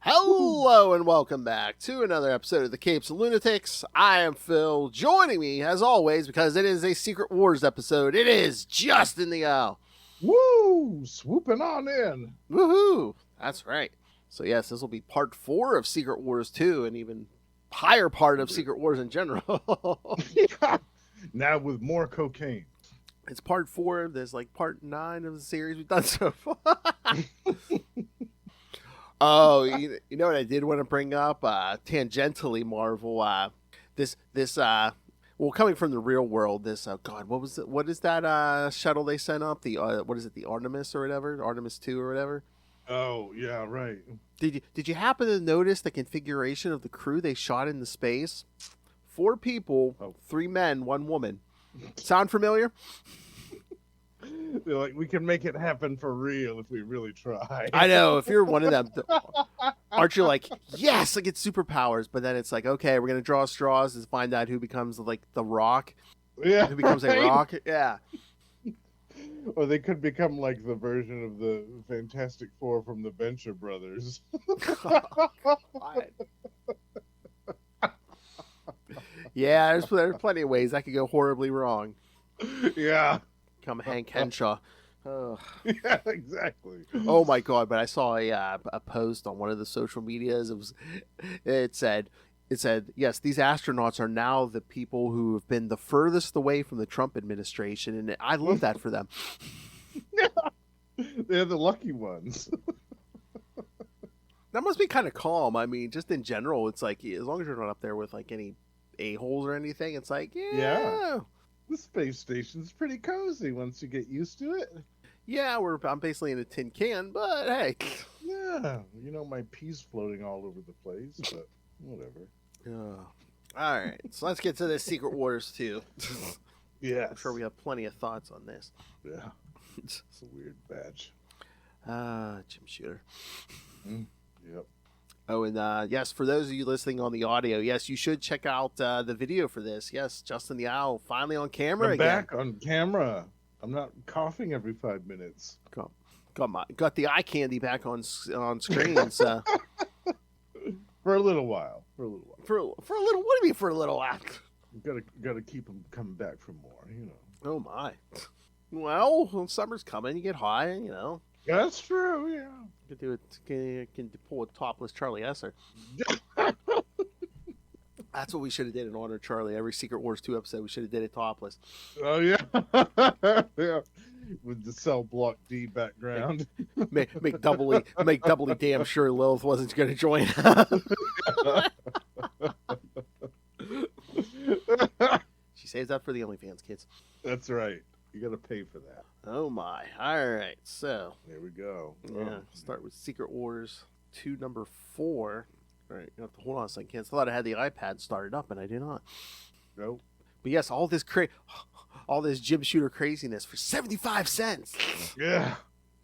Hello and welcome back to another episode of the Capes and Lunatics. I am Phil. Joining me, as always, because it is a Secret Wars episode, it is Justin the Owl. Woo! Swooping on in. Woohoo! That's right. So yes, this will be part 4 of Secret Wars 2, and even higher part of Secret Wars in general. Yeah. Now with more cocaine. It's part 4. There's like part 9 of the series we've done so far. Oh, you know what I did want to bring up? Tangentially, Marvel. Coming from the real world, what is that shuttle they sent up? The the Artemis or whatever, Artemis 2 or whatever. Oh yeah, right. Did you happen to notice the configuration of the crew they shot into space? 4 people, 3 men, 1 woman. Sound familiar? They're like, we can make it happen for real if we really try. I know. If you're one of them, aren't you like, yes, I get superpowers? But then it's like, okay, we're gonna draw straws to find out who becomes like the Rock. Yeah, who becomes a Rock? Yeah. Or they could become like the version of the Fantastic Four from the Venture Brothers. Yeah, there's plenty of ways that could go horribly wrong. Yeah. Come Hank Henshaw. Oh. Yeah, exactly. Oh my God! But I saw a post on one of the social medias. It said, yes, these astronauts are now the people who have been the furthest away from the Trump administration, and I love that for them. Yeah. They're the lucky ones. That must be kind of calm. I mean, just in general, it's like as long as you're not up there with like any a-holes or anything, it's like yeah. The space station's pretty cozy once you get used to it. Yeah, I'm basically in a tin can, but hey. Yeah, my pee's floating all over the place, but whatever. All right, so let's get to this Secret Wars 2. Yeah, I'm sure we have plenty of thoughts on this. Yeah, it's a weird badge. Jim Shooter. Yep. Oh, and yes, for those of you listening on the audio, yes, you should check out the video for this. Yes, Justin the Owl finally on camera again. Back on camera. I'm not coughing every 5 minutes. Got the eye candy back on screen. So. For a little while. For a little. What do you mean for a little while? Gotta keep them coming back for more. Oh my. Well, when summer's coming, you get high. That's true. Yeah. Can pull a topless Charlie Esser. That's what we should have did in honor of Charlie. Every Secret Wars 2 episode, we should have did it topless. Oh yeah. Yeah. With the cell block D background. make doubly damn sure Lilith wasn't going to join. She saves that for the OnlyFans kids. That's right. You got to pay for that. Oh my. All right. So. There we go. Yeah. Start with Secret Wars 2 number 4. All right. You have to hold on a second. I thought I had the iPad started up, and I do not. Nope. But yes, all this Jim Shooter craziness for 75 cents. Yeah.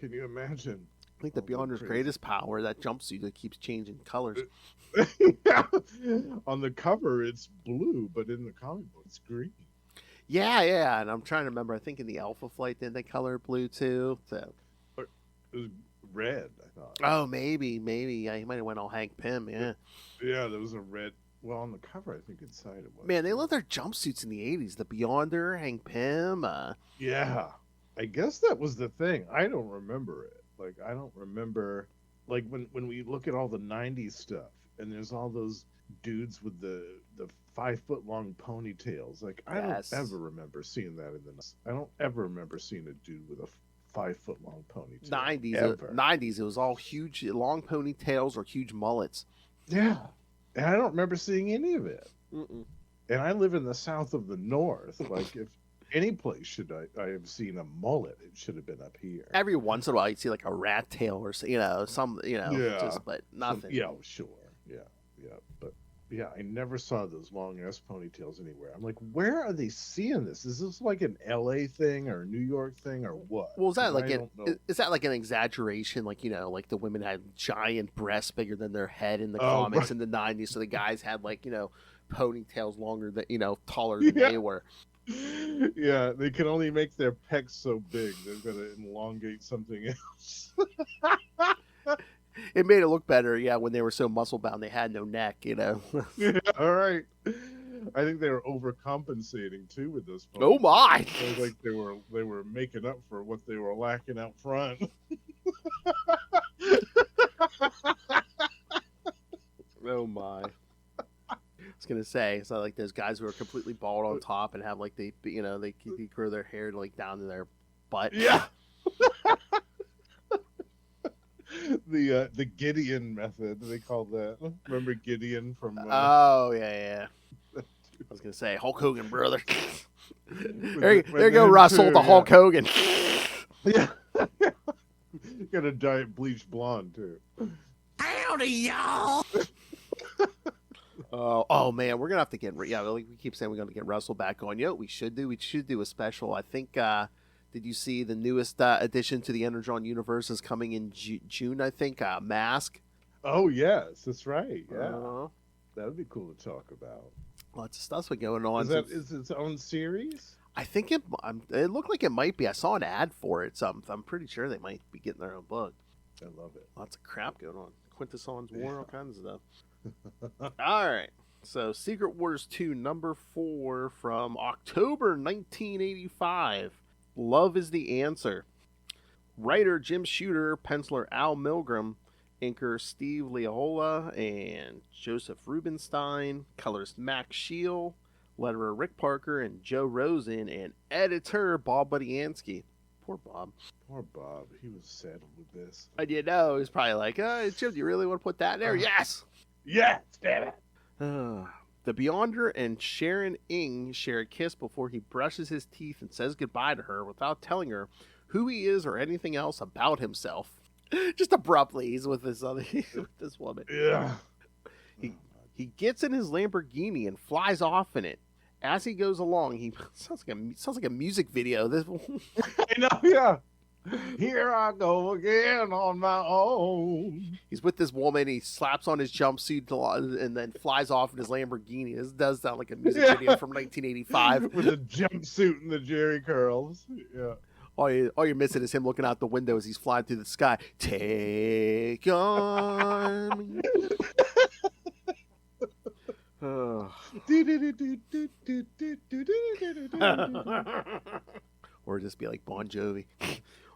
Can you imagine? I think the Beyonder's greatest power, that jumpsuit that keeps changing colors. Yeah. On the cover, it's blue, but in the comic book, it's green. Yeah, and I'm trying to remember. I think in the Alpha Flight, didn't they color blue too? So it was red, I thought. Oh, maybe. Yeah, he might have went all Hank Pym. Yeah. Yeah, there was a red. Well, on the cover, I think inside it was. Man, they love their jumpsuits in the '80s. The Beyonder, Hank Pym. Yeah, I guess that was the thing. I don't remember it. Like, I don't remember. Like when we look at all the '90s stuff, and there's all those dudes with the 5-foot-long ponytails. Like, I don't ever remember seeing that in the. I don't ever remember seeing a dude with a 5-foot-long ponytail. '90s, it was all huge, long ponytails or huge mullets. Yeah, and I don't remember seeing any of it. Mm-mm. And I live in the south of the north. Like, if any place should I have seen a mullet, it should have been up here. Every once in a while, you'd see like a rat tail or but nothing. Yeah, sure. Yeah, but. Yeah, I never saw those long-ass ponytails anywhere. I'm like, where are they seeing this? Is this like an LA thing or a New York thing or what? Well, is that like an exaggeration? Like, like the women had giant breasts bigger than their head in the comics in the 90s, so the guys had like, ponytails longer than, taller than they were. Yeah, they can only make their pecs so big. They've got to elongate something else. It made it look better, yeah, when they were so muscle bound they had no neck, you know. Yeah, all right. I think they were overcompensating too with those Oh poses. my! It was like they were making up for what they were lacking out front. Oh my! I was gonna say it's not like those guys who are completely bald on top and have like they grow their hair like down to their butt. Yeah. The Gideon method, they call that. Remember Gideon from? Oh yeah. I was gonna say Hulk Hogan, brother. there you go, him Russell, too, the Hulk Hogan. Yeah. Got a giant bleached blonde too. Howdy, y'all. Oh man, we're gonna have to get like we keep saying we're gonna get Russell back on. You know what we should do? We should do a special. I think. Did you see the newest addition to the Energon universe is coming in June? I think. Mask. Oh yes, that's right. Yeah, Uh-huh. that would be cool to talk about. Lots of stuff's been going on. Is it its own series? I think it looked like it might be. I saw an ad for it, so I'm pretty sure they might be getting their own book. I love it. Lots of crap going on. Quintesson's War, all kinds of stuff. All right. So Secret Wars 2, number 4 from October 1985. Love is the Answer. Writer Jim Shooter, penciler Al Milgram, inker Steve Leola and Joseph Rubinstein, colorist Max Shield, letterer Rick Parker and Joe Rosen, and editor Bob Budiansky. Poor Bob. Poor Bob. He was saddled with this. I did know. He's probably like, Jim, do you really want to put that in there? Yes! Yes, damn it. The Beyonder and Sharon Ng share a kiss before he brushes his teeth and says goodbye to her without telling her who he is or anything else about himself. Just abruptly, he's with this woman. Yeah. He gets in his Lamborghini and flies off in it. As he goes along, he sounds like a music video. This I know, yeah. Here I go again on my own. He's with this woman. He slaps on his jumpsuit and then flies off in his Lamborghini. This does sound like a music video from 1985 with a jumpsuit and the jerry curls. Yeah. All you're missing is him looking out the window as he's flying through the sky. Take on me. Or just be like Bon Jovi.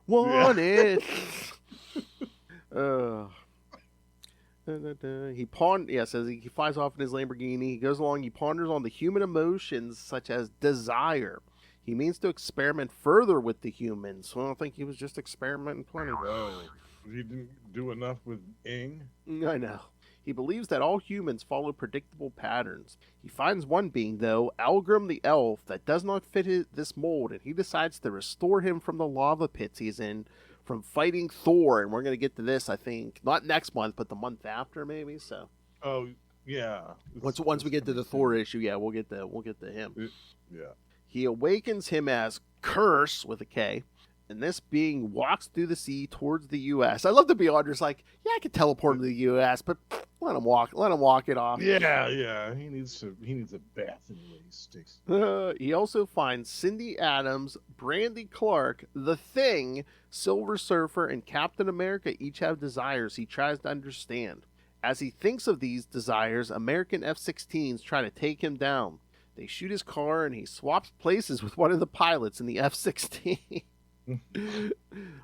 Wanted. Says he flies off in his Lamborghini. He goes along. He ponders on the human emotions such as desire. He means to experiment further with the humans. So I don't think he was just experimenting plenty. No, he didn't do enough with Ing. I know. He believes that all humans follow predictable patterns. He finds one being, though, Algrim the elf, that does not fit this mold, and he decides to restore him from the lava pits he's in from fighting Thor. And we're going to get to this, I think, not next month, but the month after, maybe. So. Oh yeah. Once we get to the Thor issue, yeah, we'll get to him. Yeah. He awakens him as Curse with a K. And this being walks through the sea towards the U.S. I love the Beyonders. Like, yeah, I could teleport to the U.S., but let him walk it off. Yeah. He needs a bath anyway. He stinks. He also finds Cindy Adams, Brandy Clark, The Thing, Silver Surfer, and Captain America each have desires he tries to understand. As he thinks of these desires, American F-16s try to take him down. They shoot his car, and he swaps places with one of the pilots in the F-16.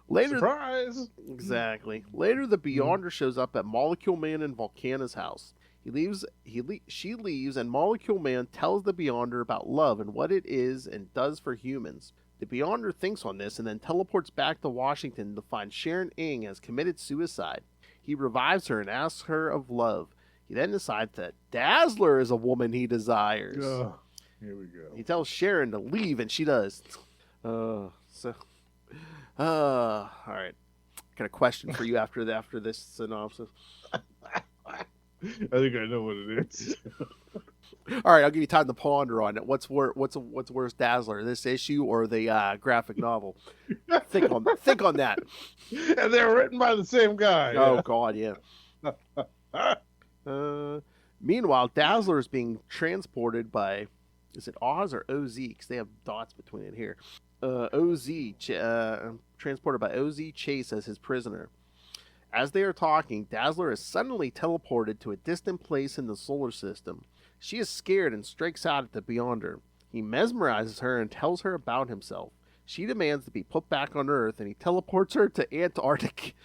Later, surprise! Exactly. Later, the Beyonder shows up at Molecule Man and Volcana's house. She leaves, and Molecule Man tells the Beyonder about love and what it is and does for humans. The Beyonder thinks on this and then teleports back to Washington to find Sharon Ng has committed suicide. He revives her and asks her of love. He then decides that Dazzler is a woman he desires. Here we go. He tells Sharon to leave, and she does. All right. Got a question for you after this synopsis. I think I know what it is. All right, I'll give you time to ponder on it. What's worse, Dazzler, this issue or the graphic novel? Think on that. And they're written by the same guy. Oh God, yeah. Meanwhile, Dazzler is being transported by, is it Oz or OZ? Because they have dots between it here. OZ, transported by OZ Chase as his prisoner. As they are talking, Dazzler is suddenly teleported to a distant place in the solar system. She is scared and strikes out at the Beyonder. He mesmerizes her and tells her about himself. She demands to be put back on Earth, and he teleports her to the Antarctic,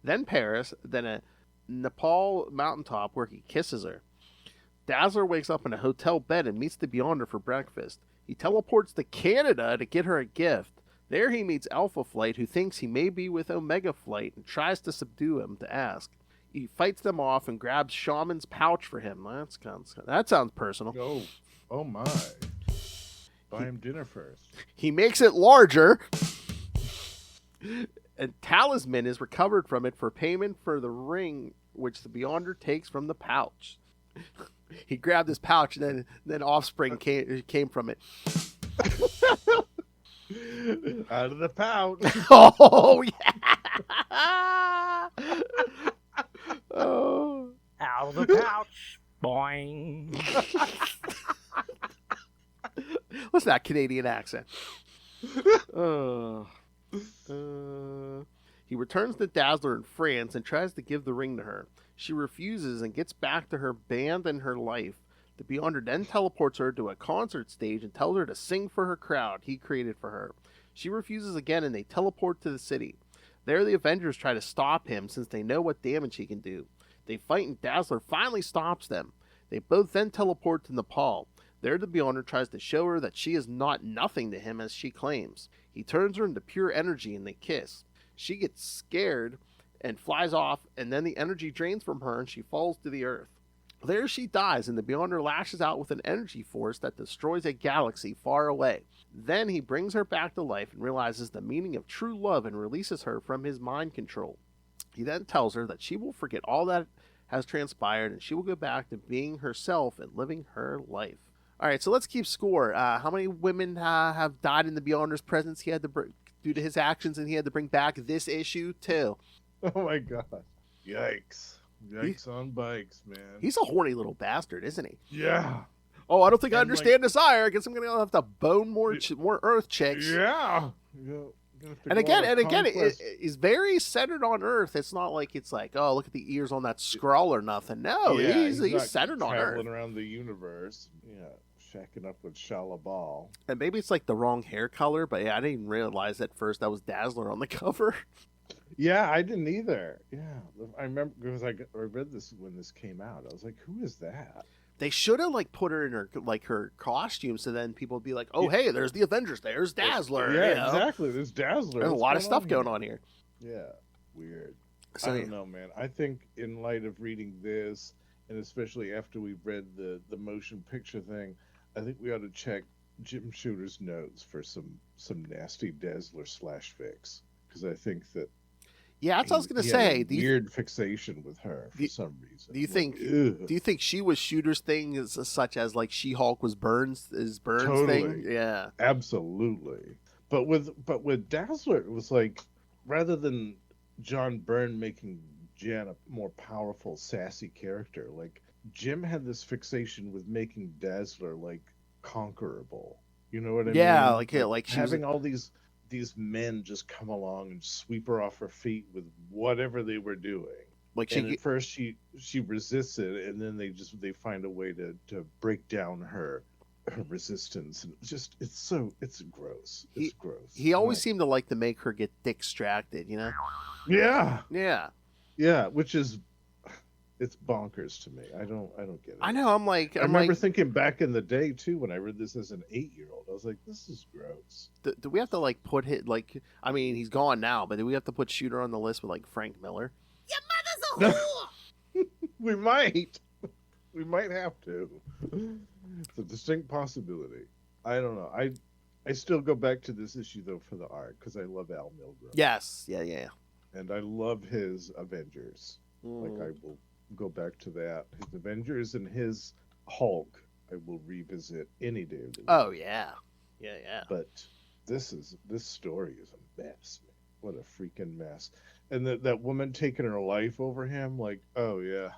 then Paris, then a Nepal mountaintop where he kisses her. Dazzler wakes up in a hotel bed and meets the Beyonder for breakfast. He teleports to Canada to get her a gift. There he meets Alpha Flight, who thinks he may be with Omega Flight and tries to subdue him to ask. He fights them off and grabs Shaman's pouch for him. That sounds personal. Oh my. Buy him dinner first. He makes it larger. A talisman is recovered from it for payment for the ring which the Beyonder takes from the pouch. He grabbed his pouch and then offspring came from it. Out of the pouch. Oh, yeah. Oh. Out of the pouch. Boing. What's that Canadian accent? He returns to Dazzler in France and tries to give the ring to her. She refuses and gets back to her band and her life. The Beyonder then teleports her to a concert stage and tells her to sing for her crowd he created for her. She refuses again and they teleport to the city. There the Avengers try to stop him since they know what damage he can do. They fight and Dazzler finally stops them. They both then teleport to Nepal. There the Beyonder tries to show her that she is not nothing to him as she claims. He turns her into pure energy and they kiss. She gets scared and flies off, and then the energy drains from her and she falls to the earth. There she dies, and the Beyonder lashes out with an energy force that destroys a galaxy far away. Then he brings her back to life and realizes the meaning of true love and releases her from his mind control. He then tells her that she will forget all that has transpired and she will go back to being herself and living her life. All right, so let's keep score. How many women have died in the Beyonder's presence he had to due to his actions, and he had to bring back this issue too? Oh my god. Yikes. Yikes on bikes, man. He's a horny little bastard, isn't he? Yeah. Oh, I don't think I understand desire. I guess I'm going to have to bone more Earth chicks. Yeah. And again, he's very centered on Earth. It's not like it's like, oh, look at the ears on that Skrull or nothing. No, he's centered on Earth. Traveling around the universe. Yeah. Shacking up with Shalabal. And maybe it's like the wrong hair color, but yeah, I didn't realize at first that was Dazzler on the cover. Yeah, I didn't either. Yeah, I remember because I read this when this came out. I was like, "Who is that?" They should have like put her in her costume, so then people would be like, "Oh, hey, there's the Avengers. There's Dazzler." Yeah, exactly. There's Dazzler. There's a lot of stuff going on here. Yeah, weird. So, I don't know, man. I think in light of reading this, and especially after we've read the motion picture thing, I think we ought to check Jim Shooter's notes for some nasty Dazzler /fics, because I think that. Yeah, that's what I was going to say. Weird fixation with her for some reason. Do you think she was Shooter's thing, such as like She-Hulk was Burns' thing? Yeah, absolutely. But with Dazzler, it was like rather than John Byrne making Jan a more powerful, sassy character, like Jim had this fixation with making Dazzler like conquerable. You know what I mean? Yeah, like she having all these men just come along and sweep her off her feet with whatever they were doing. Like at first she resists it, and then they find a way to break down her resistance, and it's gross. It's gross. He always seemed to like to make her get distracted, you know? Yeah, which is it's bonkers to me. I don't get it. I know. I remember thinking back in the day too when I read this as an 8-year-old. I was like, "This is gross." Do we have to like put it like? I mean, he's gone now, but do we have to put Shooter on the list with like Frank Miller? Your mother's a whore. We might have to. It's a distinct possibility. I don't know. I still go back to this issue though for the art because I love Al Milgrom. Yes. Yeah. And I love his Avengers. Like I will go back to that. His Avengers and his Hulk, I will revisit any day of the week. Oh yeah. But this story is a mess, man. What a freaking mess. And that woman taking her life over him, like, oh yeah,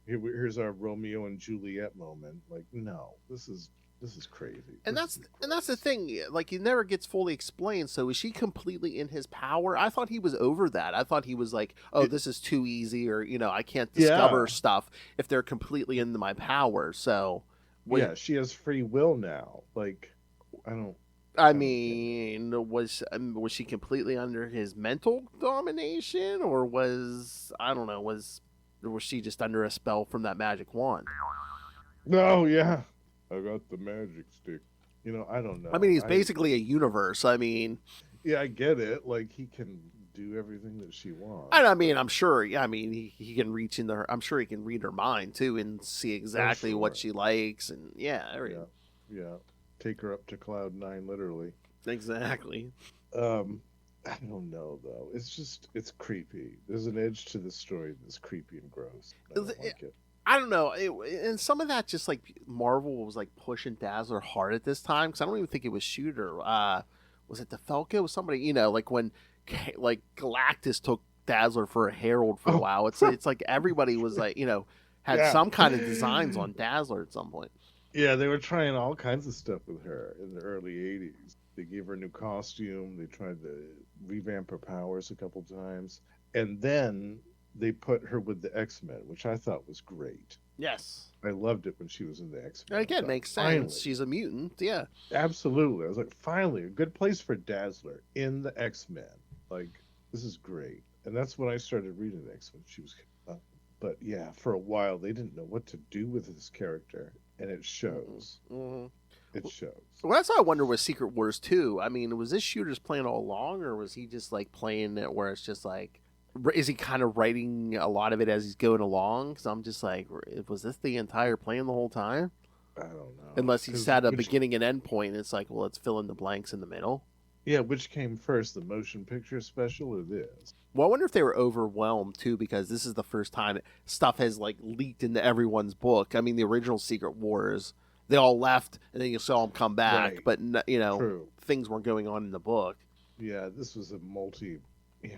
here's our Romeo and Juliet moment. Like, no, this is this is crazy. And This that's the thing. Like, it never gets fully explained. So is she completely in his power? I thought he was over that. I thought he was like, oh, this is too easy, or I can't discover stuff if they're completely into my power. So yeah, she has free will now. Like, I don't. I mean, was she completely under his mental domination, or was I don't know, was she just under a spell from that magic wand? No, yeah, I got the magic stick. I don't know. I mean, he's basically a universe. I mean, yeah, I get it. Like, he can do everything that she wants. I mean, I'm sure. Yeah, I mean, he can reach into her. I'm sure he can read her mind too and see exactly what she likes, and everything. Yeah. Take her up to cloud 9, literally. Exactly. I don't know though. It's creepy. There's an edge to the story that's creepy and gross. I don't like it. I don't know. And some of that just like Marvel was like pushing Dazzler hard at this time, because I don't even think it was Shooter. Was it the Falco? Was somebody, like when like Galactus took Dazzler for a herald for a while. It's like everybody was like, had some kind of designs on Dazzler at some point. Yeah, they were trying all kinds of stuff with her in the early 80s. They gave her a new costume. They tried to revamp her powers a couple times. And then they put her with the X-Men, which I thought was great. Yes. I loved it when she was in the X-Men. Again, makes sense. Finally. She's a mutant, yeah. Absolutely. I was like, finally, a good place for Dazzler in the X-Men. Like, this is great. And that's when I started reading the X-Men. She was... but yeah, for a while, they didn't know what to do with this character. And it shows. Mm-hmm. It shows. Well, that's what I wonder with Secret Wars 2. I mean, was this Shooter's plan all along, or was he just like playing it where it's just like, is he kind of writing a lot of it as he's going along? Because I'm just like, was this the entire plan the whole time? I don't know. Unless he set a beginning and end point, and it's like, well, let's fill in the blanks in the middle. Yeah, which came first, the motion picture special or this? Well, I wonder if they were overwhelmed too, because this is the first time stuff has like leaked into everyone's book. I mean, the original Secret Wars, they all left, and then you saw them come back, but True. Things weren't going on in the book. Yeah, this was a multi. Yeah,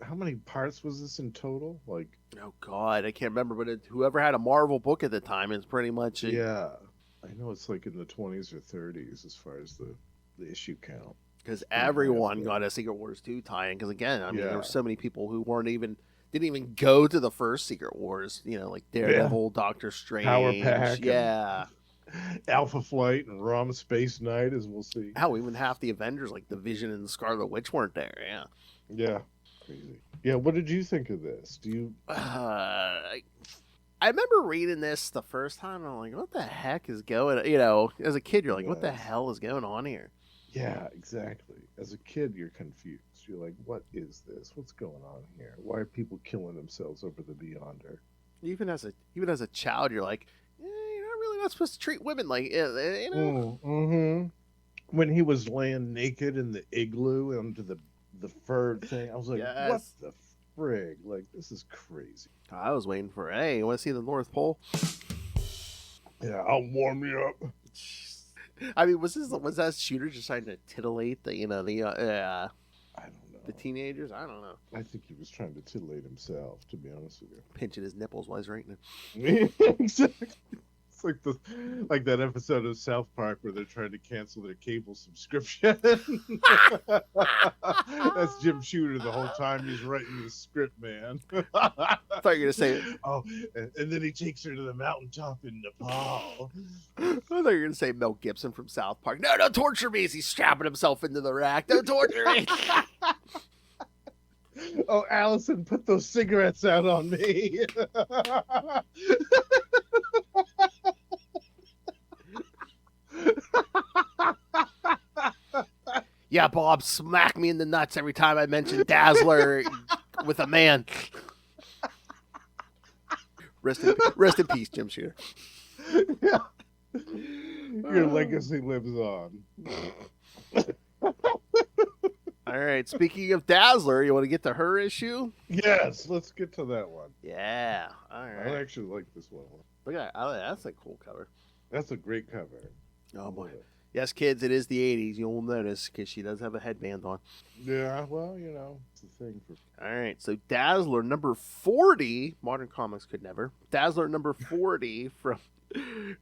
how many parts was this in total? Like, oh god, I can't remember, but whoever had a Marvel book at the time is pretty much. Yeah, I know it's like in the 20s or 30s as far as the issue count. Because everyone got a Secret Wars 2 tie-in. Because again, I mean, there were so many people who didn't even go to the first Secret Wars. Like Daredevil, Doctor Strange, Power Pack, Alpha Flight, and Rom Space Knight, as we'll see. Hell, even half the Avengers, like the Vision and the Scarlet Witch, weren't there. Yeah. Yeah. Crazy. Yeah. What did you think of this? Do you? I remember reading this the first time. And I'm like, what the heck is going? As a kid, you're like, what the hell is going on here? Yeah, exactly. As a kid, you're confused. You're like, what is this? What's going on here? Why are people killing themselves over the Beyonder? Even as a child, you're like, you're not supposed to treat women like, Mm-hmm. When he was laying naked in the igloo under the fur thing, I was like, what the frig? Like, this is crazy. I was waiting for, hey, you want to see the North Pole? Yeah, I'll warm you up. I mean, was that Shooter just trying to titillate the I don't know, the teenagers? I don't know. I think he was trying to titillate himself, to be honest with you. Pinching his nipples while he's writing it. Exactly. It's like that episode of South Park where they're trying to cancel their cable subscription. That's Jim Shooter the whole time he's writing the script, man. I thought you were gonna say, oh, and then he takes her to the mountaintop in Nepal. I thought you were gonna say Mel Gibson from South Park. No, don't torture me as he's strapping himself into the rack. Don't torture me. Oh, Allison, put those cigarettes out on me. Yeah, Bob, smack me in the nuts every time I mention Dazzler with a man. Rest in peace, Jim Shooter. Yeah. Your legacy lives on. All right, speaking of Dazzler, you want to get to her issue? Yes, let's get to that one. Yeah, all right. I actually like this one. Look at that. That's a cool cover. That's a great cover. Oh, boy. Yes, kids, it is the 80s. You'll notice because she does have a headband on. Yeah, well, it's a thing for... All right, so Dazzler number 40. Modern Comics could never. Dazzler number 40 from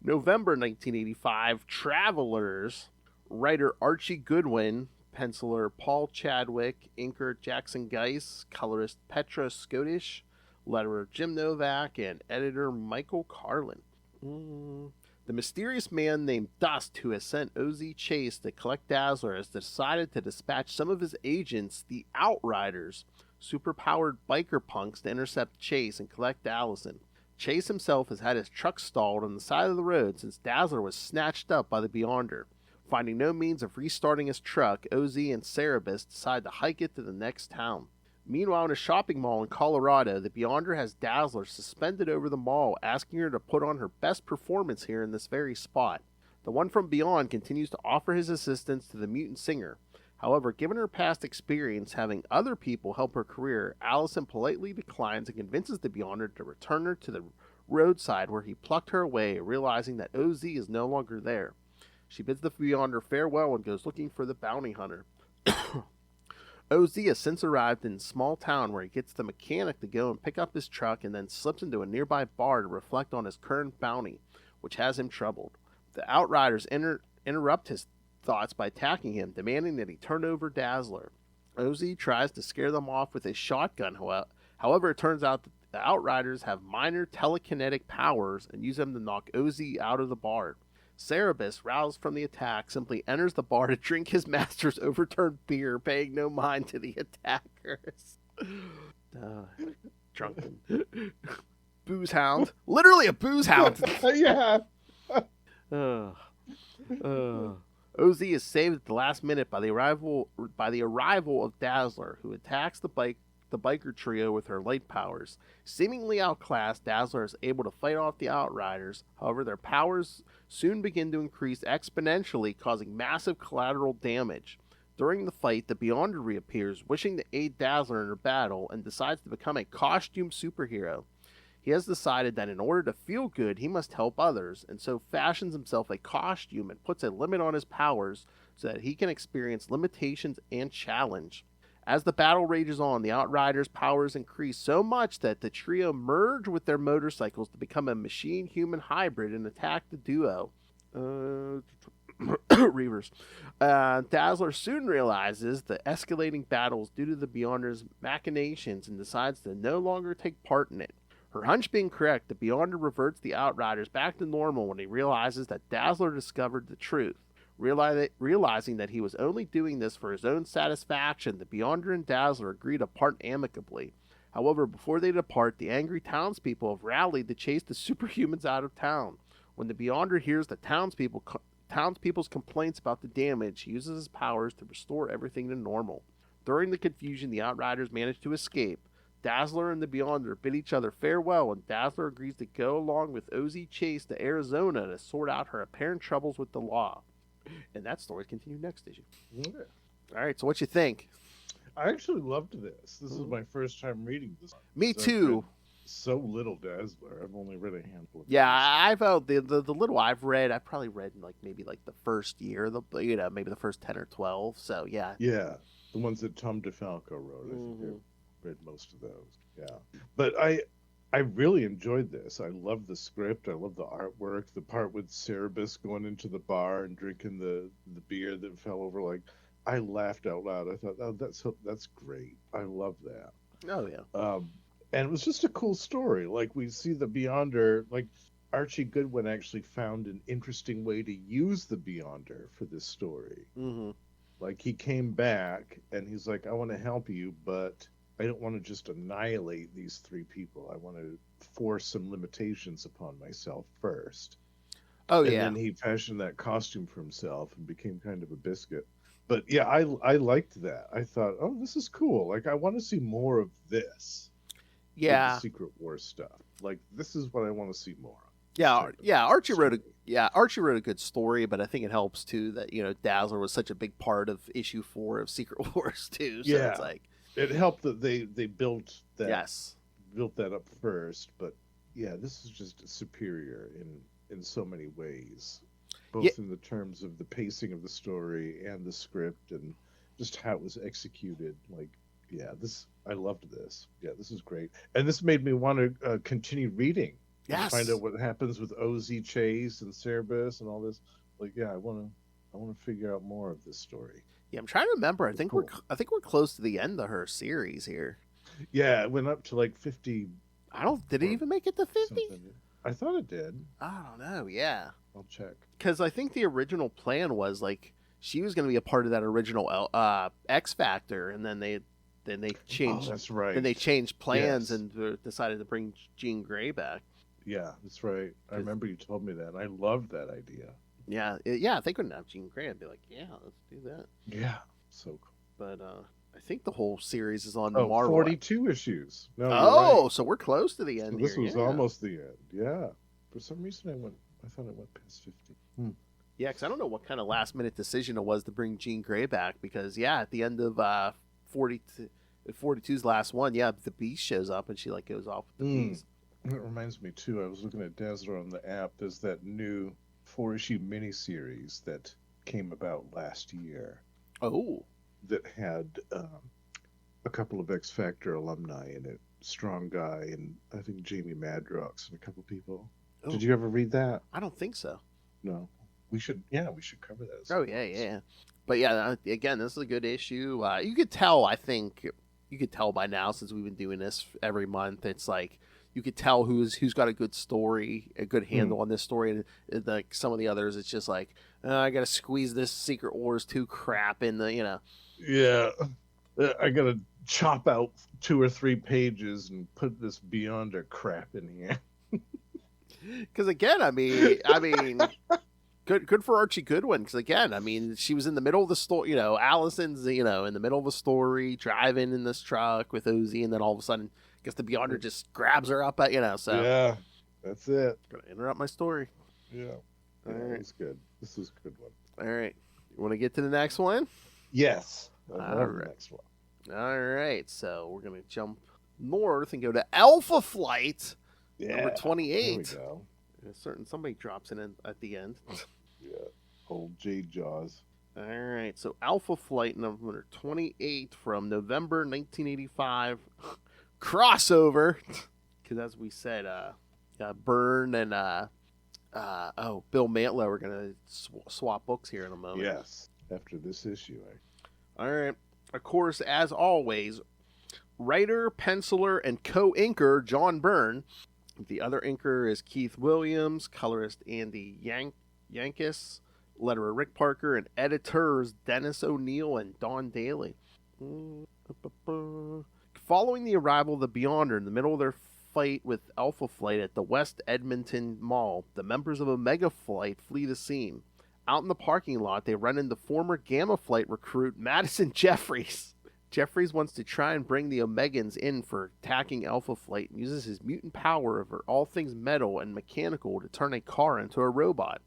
November 1985, Travelers. Writer Archie Goodwin, penciler Paul Chadwick, inker Jackson Geiss, colorist Petra Scottish, letterer Jim Novak, and editor Michael Carlin. The mysterious man named Dust, who has sent OZ Chase to collect Dazzler, has decided to dispatch some of his agents, the Outriders, superpowered biker punks, to intercept Chase and collect Allison. Chase himself has had his truck stalled on the side of the road since Dazzler was snatched up by the Beyonder. Finding no means of restarting his truck, OZ and Cerebus decide to hike it to the next town. Meanwhile, in a shopping mall in Colorado, the Beyonder has Dazzler suspended over the mall, asking her to put on her best performance here in this very spot. The one from beyond continues to offer his assistance to the mutant singer. However, given her past experience having other people help her career, Allison politely declines and convinces the Beyonder to return her to the roadside where he plucked her away, realizing that OZ is no longer there. She bids the Beyonder farewell and goes looking for the bounty hunter. OZ has since arrived in a small town where he gets the mechanic to go and pick up his truck and then slips into a nearby bar to reflect on his current bounty, which has him troubled. The Outriders interrupt his thoughts by attacking him, demanding that he turn over Dazzler. OZ tries to scare them off with his shotgun. However, it turns out that the Outriders have minor telekinetic powers and use them to knock OZ out of the bar. Cerebus, roused from the attack, simply enters the bar to drink his master's overturned beer, paying no mind to the attackers. Drunken. Booze hound. Literally a booze hound. Yeah. OZ is saved at the last minute by the arrival of Dazzler, who attacks the biker trio with her light powers. Seemingly outclassed, Dazzler is able to fight off the Outriders. However, their powers soon begin to increase exponentially, causing massive collateral damage. During the fight, the Beyonder reappears, wishing to aid Dazzler in her battle, and decides to become a costume superhero. He has decided that in order to feel good, he must help others, and so fashions himself a costume and puts a limit on his powers so that he can experience limitations and challenge. As the battle rages on, the Outriders' powers increase so much that the trio merge with their motorcycles to become a machine-human hybrid and attack the duo. Reavers. Dazzler soon realizes the escalating battles due to the Beyonder's machinations and decides to no longer take part in it. Her hunch being correct, the Beyonder reverts the Outriders back to normal when he realizes that Dazzler discovered the truth. Realizing that he was only doing this for his own satisfaction, the Beyonder and Dazzler agree to part amicably. However, before they depart, the angry townspeople have rallied to chase the superhumans out of town. When the Beyonder hears the townspeople's complaints about the damage, he uses his powers to restore everything to normal. During the confusion, the Outriders manage to escape. Dazzler and the Beyonder bid each other farewell, and Dazzler agrees to go along with OZ Chase to Arizona to sort out her apparent troubles with the law. And that story continued next issue. Okay. All right, so what you think? I actually loved this. This is my first time reading this. Me too. So little Dazzler. I've only read a handful of Yeah, I've the little I've read. I probably read maybe the first year, maybe the first 10 or 12. So yeah. Yeah, the ones that Tom DeFalco wrote. I think I read most of those. Yeah, but I really enjoyed this. I love the script. I love the artwork. The part with Cerebus going into the bar and drinking the beer that fell over. Like, I laughed out loud. I thought, oh, that's great. I love that. Oh yeah. And it was just a cool story. Like, we see the Beyonder. Like, Archie Goodwin actually found an interesting way to use the Beyonder for this story. Mm-hmm. Like, he came back and he's like, I want to help you, but I don't want to just annihilate these three people. I want to force some limitations upon myself first. Oh, and yeah. then he fashioned that costume for himself and became kind of a biscuit. But yeah, I liked that. I thought, oh, this is cool. Like, I want to see more of this. Yeah. The Secret War stuff. Like, this is what I want to see more of. Yeah. Archie wrote a good story, but I think it helps too that Dazzler was such a big part of issue 4 of Secret Wars too. So yeah. It's like it helped that they built that. Yes. Built that up first, but yeah, this is just superior in so many ways, both in the terms of the pacing of the story and the script and just how it was executed. Like, yeah, I loved this. Yeah, this is great, and this made me want to continue reading Yes. Find out what happens with OZ Chase and Cerebus and all this. Like, yeah, I want to figure out more of this story. Yeah, I'm trying to remember. It's cool. I think we're close to the end of her series here. Yeah, it went up to like 50. Did it even make it to 50? I thought it did. I don't know. Yeah. I'll check. Because I think the original plan was like she was going to be a part of that original X Factor, and then they changed. Oh, that's right. Then they changed plans Yes. and decided to bring Jean Grey back. Yeah, that's right. I remember you told me that. And I loved that idea. Yeah, if they couldn't have Jean Grey, I'd be like, yeah, let's do that. Yeah, so cool. But I think the whole series is on Marvel. 42 issues. No, oh, right. So we're close to the end. So this here, was almost the end. Yeah. For some reason, I thought it went past 50. Yeah, because I don't know what kind of last minute decision it was to bring Jean Grey back. Because at the end of 42's last one, the Beast shows up and she like goes off with the Beast. It reminds me too. I was looking at Dazzler on the app. There's that new 4-issue miniseries that came about last year. Oh, that had a couple of X Factor alumni in it. Strong Guy and I think Jamie Madrox and a couple people. Oh. Did you ever read that? I don't think so. No. We should cover that. Oh yeah. But yeah, again, this is a good issue. You could tell. I think you could tell by now since we've been doing this every month. It's like you could tell who's got a good story, a good handle on this story, and like some of the others, it's just like I got to squeeze this Secret Wars 2 crap in the Yeah, I gotta chop out 2 or 3 pages and put this Beyonder crap in here. Because again, I mean, good for Archie Goodwin. Because again, I mean, she was in the middle of the story. Allison's in the middle of a story, driving in this truck with OZ, and then all of a sudden, I guess the Beyonder just grabs her up. So yeah, that's it. Gonna interrupt my story. Yeah, All right. That was good. This was a good one. All right, you want to get to the next one? Yes. All The right. next one. All right, so we're gonna jump north and go to Alpha Flight. Yeah. Number 28. There we go. Somebody drops in at the end. Yeah. Old Jade Jaws. All right, so Alpha Flight number 28 from November 1985. Crossover. Because as we said, Byrne and Bill Mantlo are going to swap books here in a moment. Yes. After this issue. All right. Of course, as always, writer, penciler, and co-inker John Byrne. The other inker is Keith Williams, colorist Andy Yankus, letterer Rick Parker, and editors Dennis O'Neil and Don Daly. Following the arrival of the Beyonder in the middle of their fight with Alpha Flight at the West Edmonton Mall, the members of Omega Flight flee the scene. Out in the parking lot, they run into former Gamma Flight recruit Madison Jeffries. Jeffries wants to try and bring the Omegans in for attacking Alpha Flight and uses his mutant power over all things metal and mechanical to turn a car into a robot.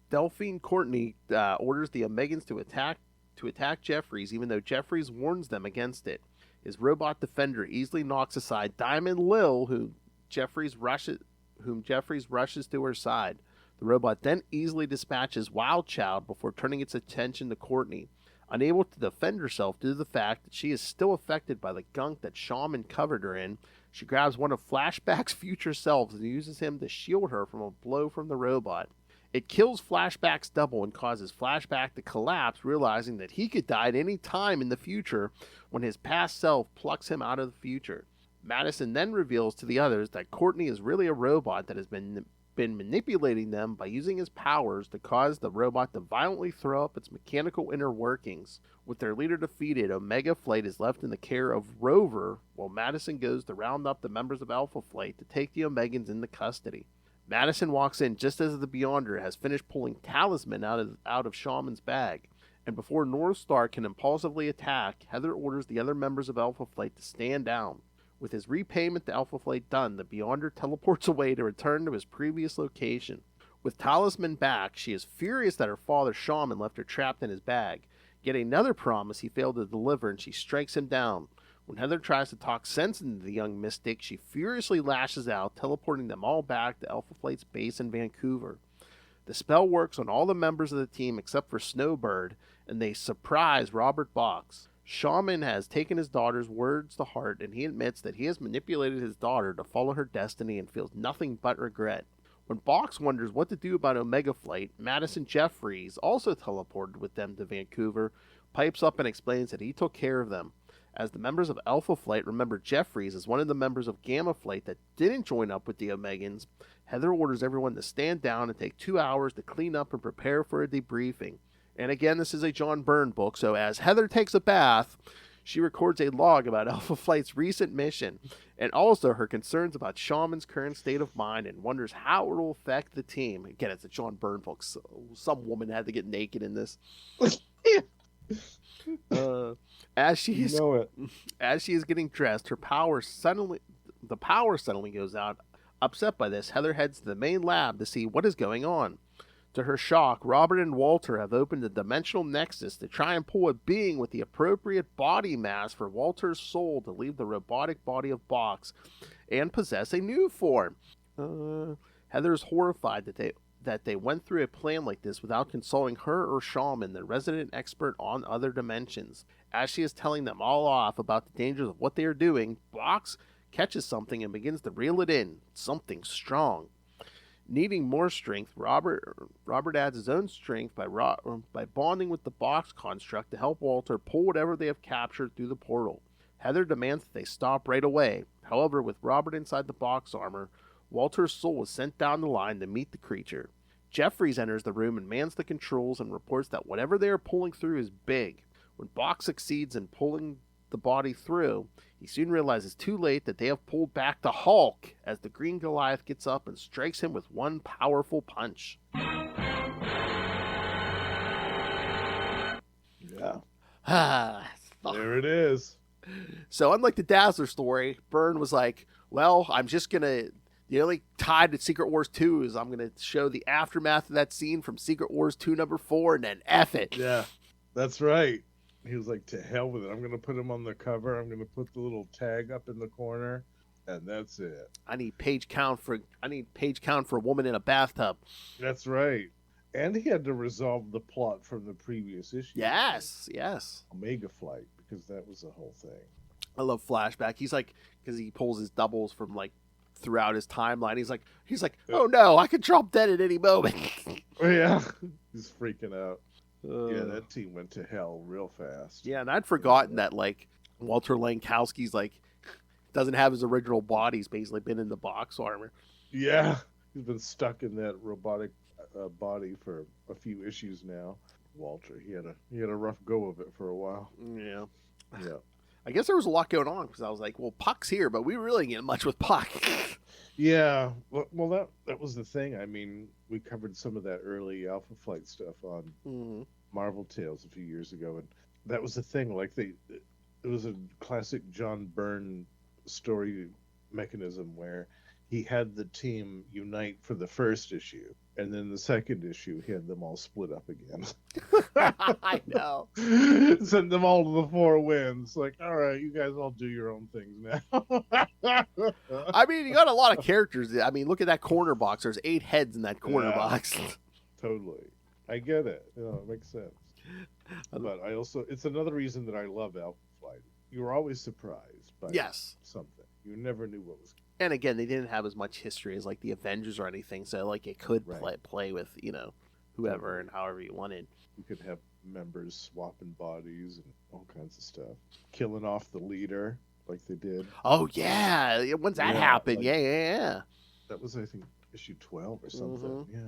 Delphine Courtney orders the Omegans to attack Jeffries, even though Jeffries warns them against it. His robot defender easily knocks aside Diamond Lil, whom Jeffries rushes to her side. The robot then easily dispatches Wild Child before turning its attention to Courtney. Unable to defend herself due to the fact that she is still affected by the gunk that Shaman covered her in, she grabs one of Flashback's future selves and uses him to shield her from a blow from the robot. It kills Flashback's double and causes Flashback to collapse, realizing that he could die at any time in the future when his past self plucks him out of the future. Madison then reveals to the others that Courtney is really a robot that has been manipulating them by using his powers to cause the robot to violently throw up its mechanical inner workings. With their leader defeated, Omega Flight is left in the care of Rover, while Madison goes to round up the members of Alpha Flight to take the Omegans into custody. Madison walks in just as the Beyonder has finished pulling Talisman out of Shaman's bag, and before North Star can impulsively attack, Heather orders the other members of Alpha Flight to stand down. With his repayment to Alpha Flight done, the Beyonder teleports away to return to his previous location. With Talisman back, she is furious that her father, Shaman, left her trapped in his bag. Yet another promise he failed to deliver, and she strikes him down. When Heather tries to talk sense into the young mystic, she furiously lashes out, teleporting them all back to Alpha Flight's base in Vancouver. The spell works on all the members of the team except for Snowbird, and they surprise Robert Box. Shaman has taken his daughter's words to heart, and he admits that he has manipulated his daughter to follow her destiny and feels nothing but regret. When Box wonders what to do about Omega Flight, Madison Jeffries, also teleported with them to Vancouver, pipes up and explains that he took care of them. As the members of Alpha Flight remember Jeffries as one of the members of Gamma Flight that didn't join up with the Omegans, Heather orders everyone to stand down and take 2 hours to clean up and prepare for a debriefing. And again, this is a John Byrne book, so as Heather takes a bath, she records a log about Alpha Flight's recent mission, and also her concerns about Shaman's current state of mind and wonders how it will affect the team. Again, it's a John Byrne book, so some woman had to get naked in this. As she is getting dressed, the power suddenly goes out. Upset by this, Heather heads to the main lab to see what is going on. To her shock, Robert and Walter have opened a dimensional nexus to try and pull a being with the appropriate body mass for Walter's soul to leave the robotic body of Box and possess a new form. Heather is horrified that they went through a plan like this without consulting her or Shaman, the resident expert on other dimensions. As she is telling them all off about the dangers of what they are doing, Box catches something and begins to reel it in. Something strong. Needing more strength, Robert adds his own strength by bonding with the Box construct to help Walter pull whatever they have captured through the portal. Heather demands that they stop right away. However, with Robert inside the Box armor, Walter's soul is sent down the line to meet the creature. Jeffries enters the room and mans the controls and reports that whatever they are pulling through is big. When Box succeeds in pulling the body through, he soon realizes too late that they have pulled back the Hulk as the Green Goliath gets up and strikes him with one powerful punch. Yeah. There it is. So unlike the Dazzler story, Byrne was like, well, I'm just going to... The only tie to Secret Wars 2 is I'm going to show the aftermath of that scene from Secret Wars 2 number 4 and then F it. Yeah, that's right. He was like, to hell with it. I'm going to put him on the cover. I'm going to put the little tag up in the corner, and that's it. I need page count for a woman in a bathtub. That's right. And he had to resolve the plot from the previous issue. Yes. Omega Flight, because that was the whole thing. I love Flashback. He's like, because he pulls his doubles from like throughout his timeline. He's like, oh no, I could drop dead at any moment. Oh yeah, he's freaking out. Yeah, that team went to hell real fast. Yeah, and I'd forgotten that like Walter Lankowski's like doesn't have his original body. He's basically been in the Box armor. Yeah, he's been stuck in that robotic body for a few issues now. Walter, he had a rough go of it for a while. Yeah. I guess there was a lot going on because I was like, well, Puck's here, but we really didn't get much with Puck. Yeah, well, that was the thing. I mean, we covered some of that early Alpha Flight stuff on Marvel Tales a few years ago, and that was the thing. Like it was a classic John Byrne story mechanism where he had the team unite for the first issue, and then the second issue he had them all split up again. I know. Sent them all to the 4 winds. Like, all right, you guys all do your own things now. I mean, you got a lot of characters. I mean, look at that corner box. There's 8 heads in that corner box. Totally. I get it. It makes sense. But I also, it's another reason that I love Alpha Flight. You were always surprised by something. You never knew what was. And again, they didn't have as much history as like the Avengers or anything, so like it could play with whoever and however you wanted. You could have members swapping bodies and all kinds of stuff, killing off the leader like they did. Oh yeah, when's that happen? Like, yeah. That was, I think, issue 12 or something. Yeah,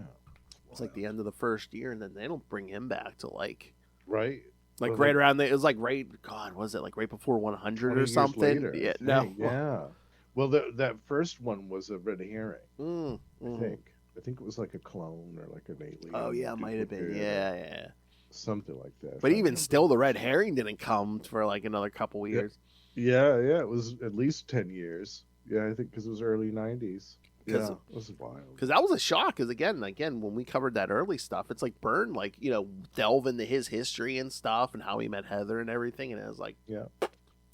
it's like the end of the first year, and then they don't bring him back to like right around the. It was like was it like right before 100 or something? Later, yeah, yeah. Well, that first one was a red herring. I think it was like a clone or like an alien. Oh yeah, it might have been. Yeah. Something like that. But even still, the red herring didn't come for like another couple years. Yeah. It was at least 10 years. Yeah, I think because it was early 90s. Yeah, it was wild. Because that was a shock. Because again, when we covered that early stuff, it's like Byrne, like delve into his history and stuff and how he met Heather and everything, and it was like,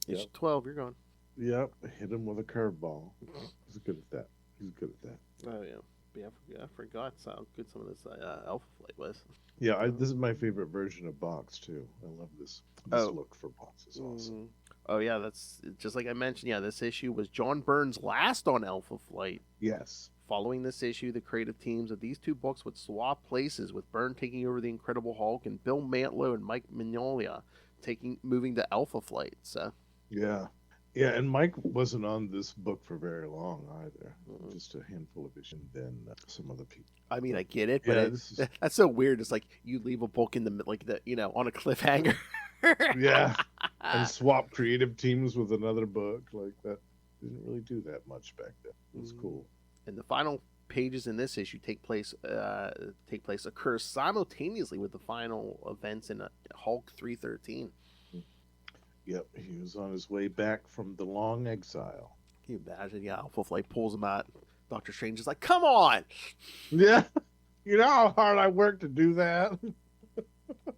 issue 12, you're gone. Yep, hit him with a curveball. He's good at that. Oh yeah. I forgot how good some of this Alpha Flight was. Yeah, this is my favorite version of Box too. I love this. This Oh. look for Box is awesome. Oh yeah, that's just like I mentioned. Yeah, this issue was John Byrne's last on Alpha Flight. Yes. Following this issue, the creative teams of these two books would swap places, with Byrne taking over the Incredible Hulk and Bill Mantlo and Mike Mignola moving to Alpha Flight. So Yeah. Yeah, and Mike wasn't on this book for very long either. Just a handful of issues, and then some other people. I mean, I get it, but Yeah, that's so weird. It's like you leave a book in the on a cliffhanger. Yeah, and swap creative teams with another book like that. Didn't really do that much back then. It was cool. And the final pages in this issue occur simultaneously with the final events in Hulk 313. Yep, he was on his way back from the long exile. Can you imagine? Yeah, Alpha Flight pulls him out. Doctor Strange is like, "Come on!" Yeah, you know how hard I worked to do that.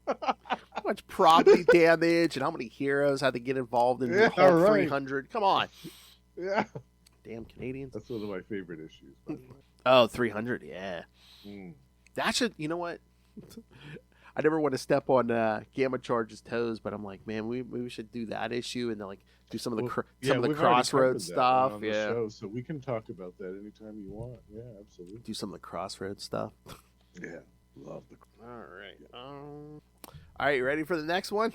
How much property damage and how many heroes had to get involved in Hulk 300? Come on! Yeah, damn Canadians. That's one of my favorite issues. By the way. Oh, 300, yeah. That should, you know what? I never want to step on Gamma Charge's toes, but I'm like, man, we should do that issue and then like do some of the Crossroads stuff. On the show, so we can talk about that anytime you want. Yeah, absolutely. Do some of the Crossroads stuff. Yeah, love the. All right. All right, you ready for the next one?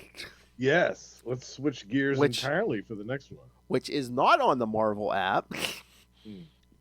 Yes, let's switch gears entirely for the next one. Which is not on the Marvel app.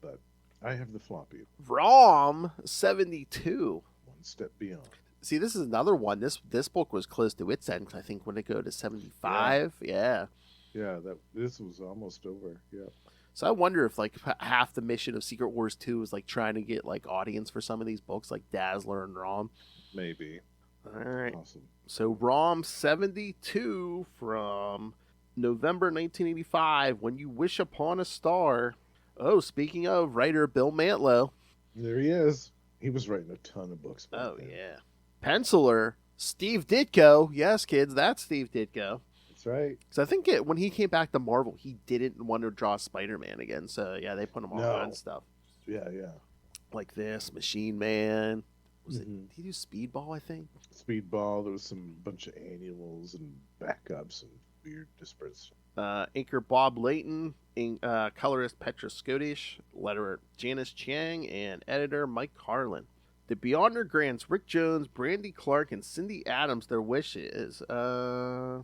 But I have the floppy. ROM 72. One step beyond. See, this is another one. This book was close to its end. I think when it go to 75. Yeah. Yeah, this was almost over. Yeah. So I wonder if like half the mission of Secret Wars 2 is like trying to get like audience for some of these books, like Dazzler and ROM. Maybe. All right. Awesome. So ROM 72 from November 1985. When You Wish Upon a Star. Oh, speaking of, writer Bill Mantlo. There he is. He was writing a ton of books. Oh yeah. Penciler Steve Ditko. Yes, kids, that's Steve Ditko. That's right. Because I think when he came back to Marvel, he didn't want to draw Spider-Man again. So yeah, they put him on stuff. Yeah. Like this, Machine Man. Did he do Speedball, I think? Speedball. There was some bunch of annuals and backups and weird disparate. Inker Bob Layton, colorist Petra Skodish, letterer Janice Chiang, and editor Mike Carlin. The Beyonder grants Rick Jones, Brandy Clark, and Cindy Adams their wishes. But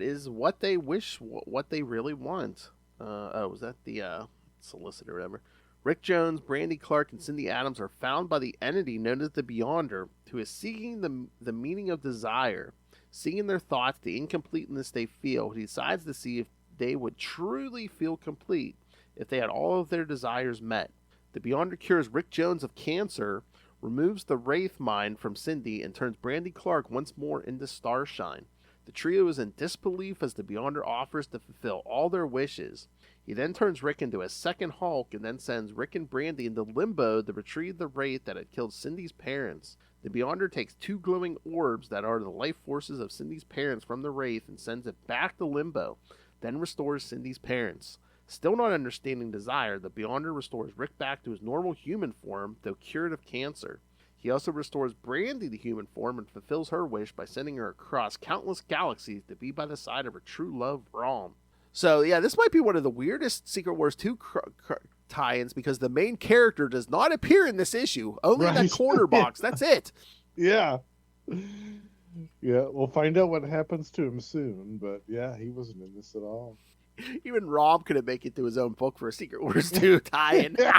is what they wish what they really want? Was that the solicitor or whatever? Rick Jones, Brandy Clark, and Cindy Adams are found by the entity known as the Beyonder, who is seeking the meaning of desire. Seeing their thoughts, the incompleteness they feel, he decides to see if they would truly feel complete if they had all of their desires met. The Beyonder cures Rick Jones of cancer, removes the Wraith mind from Cindy, and turns Brandy Clark once more into Starshine. The trio is in disbelief as the Beyonder offers to fulfill all their wishes. He then turns Rick into a second Hulk and then sends Rick and Brandy into Limbo to retrieve the Wraith that had killed Cindy's parents. The Beyonder takes two glowing orbs that are the life forces of Cindy's parents from the Wraith and sends it back to Limbo, then restores Cindy's parents. Still not understanding desire, the Beyonder restores Rick back to his normal human form, though cured of cancer. He also restores Brandy to human form and fulfills her wish by sending her across countless galaxies to be by the side of her true love, Rom. So, yeah, this might be one of the weirdest Secret Wars 2 tie-ins because the main character does not appear in this issue. Only in that corner box. That's it. Yeah. Yeah, we'll find out what happens to him soon, but yeah, he wasn't in this at all. Even Rob couldn't make it to his own book for a Secret Wars 2 tie-in. Well,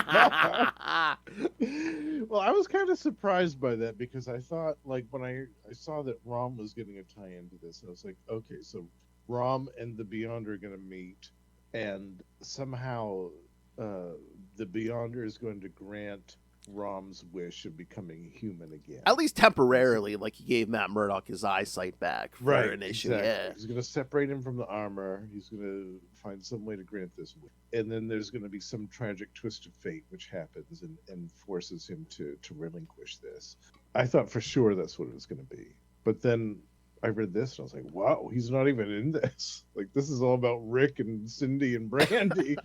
I was kind of surprised by that because I thought, like, when I saw that Rom was getting a tie-in to this, I was like, okay, so Rom and the Beyonder are going to meet, and somehow the Beyonder is going to grant Rom's wish of becoming human again. At least temporarily, like he gave Matt Murdock his eyesight back for an issue. Exactly. Yeah. He's going to separate him from the armor. He's going to find some way to grant this wish. And then there's going to be some tragic twist of fate which happens and forces him to relinquish this. I thought for sure that's what it was going to be. But then I read this and I was like, wow, he's not even in this. Like, this is all about Rick and Cindy and Brandy.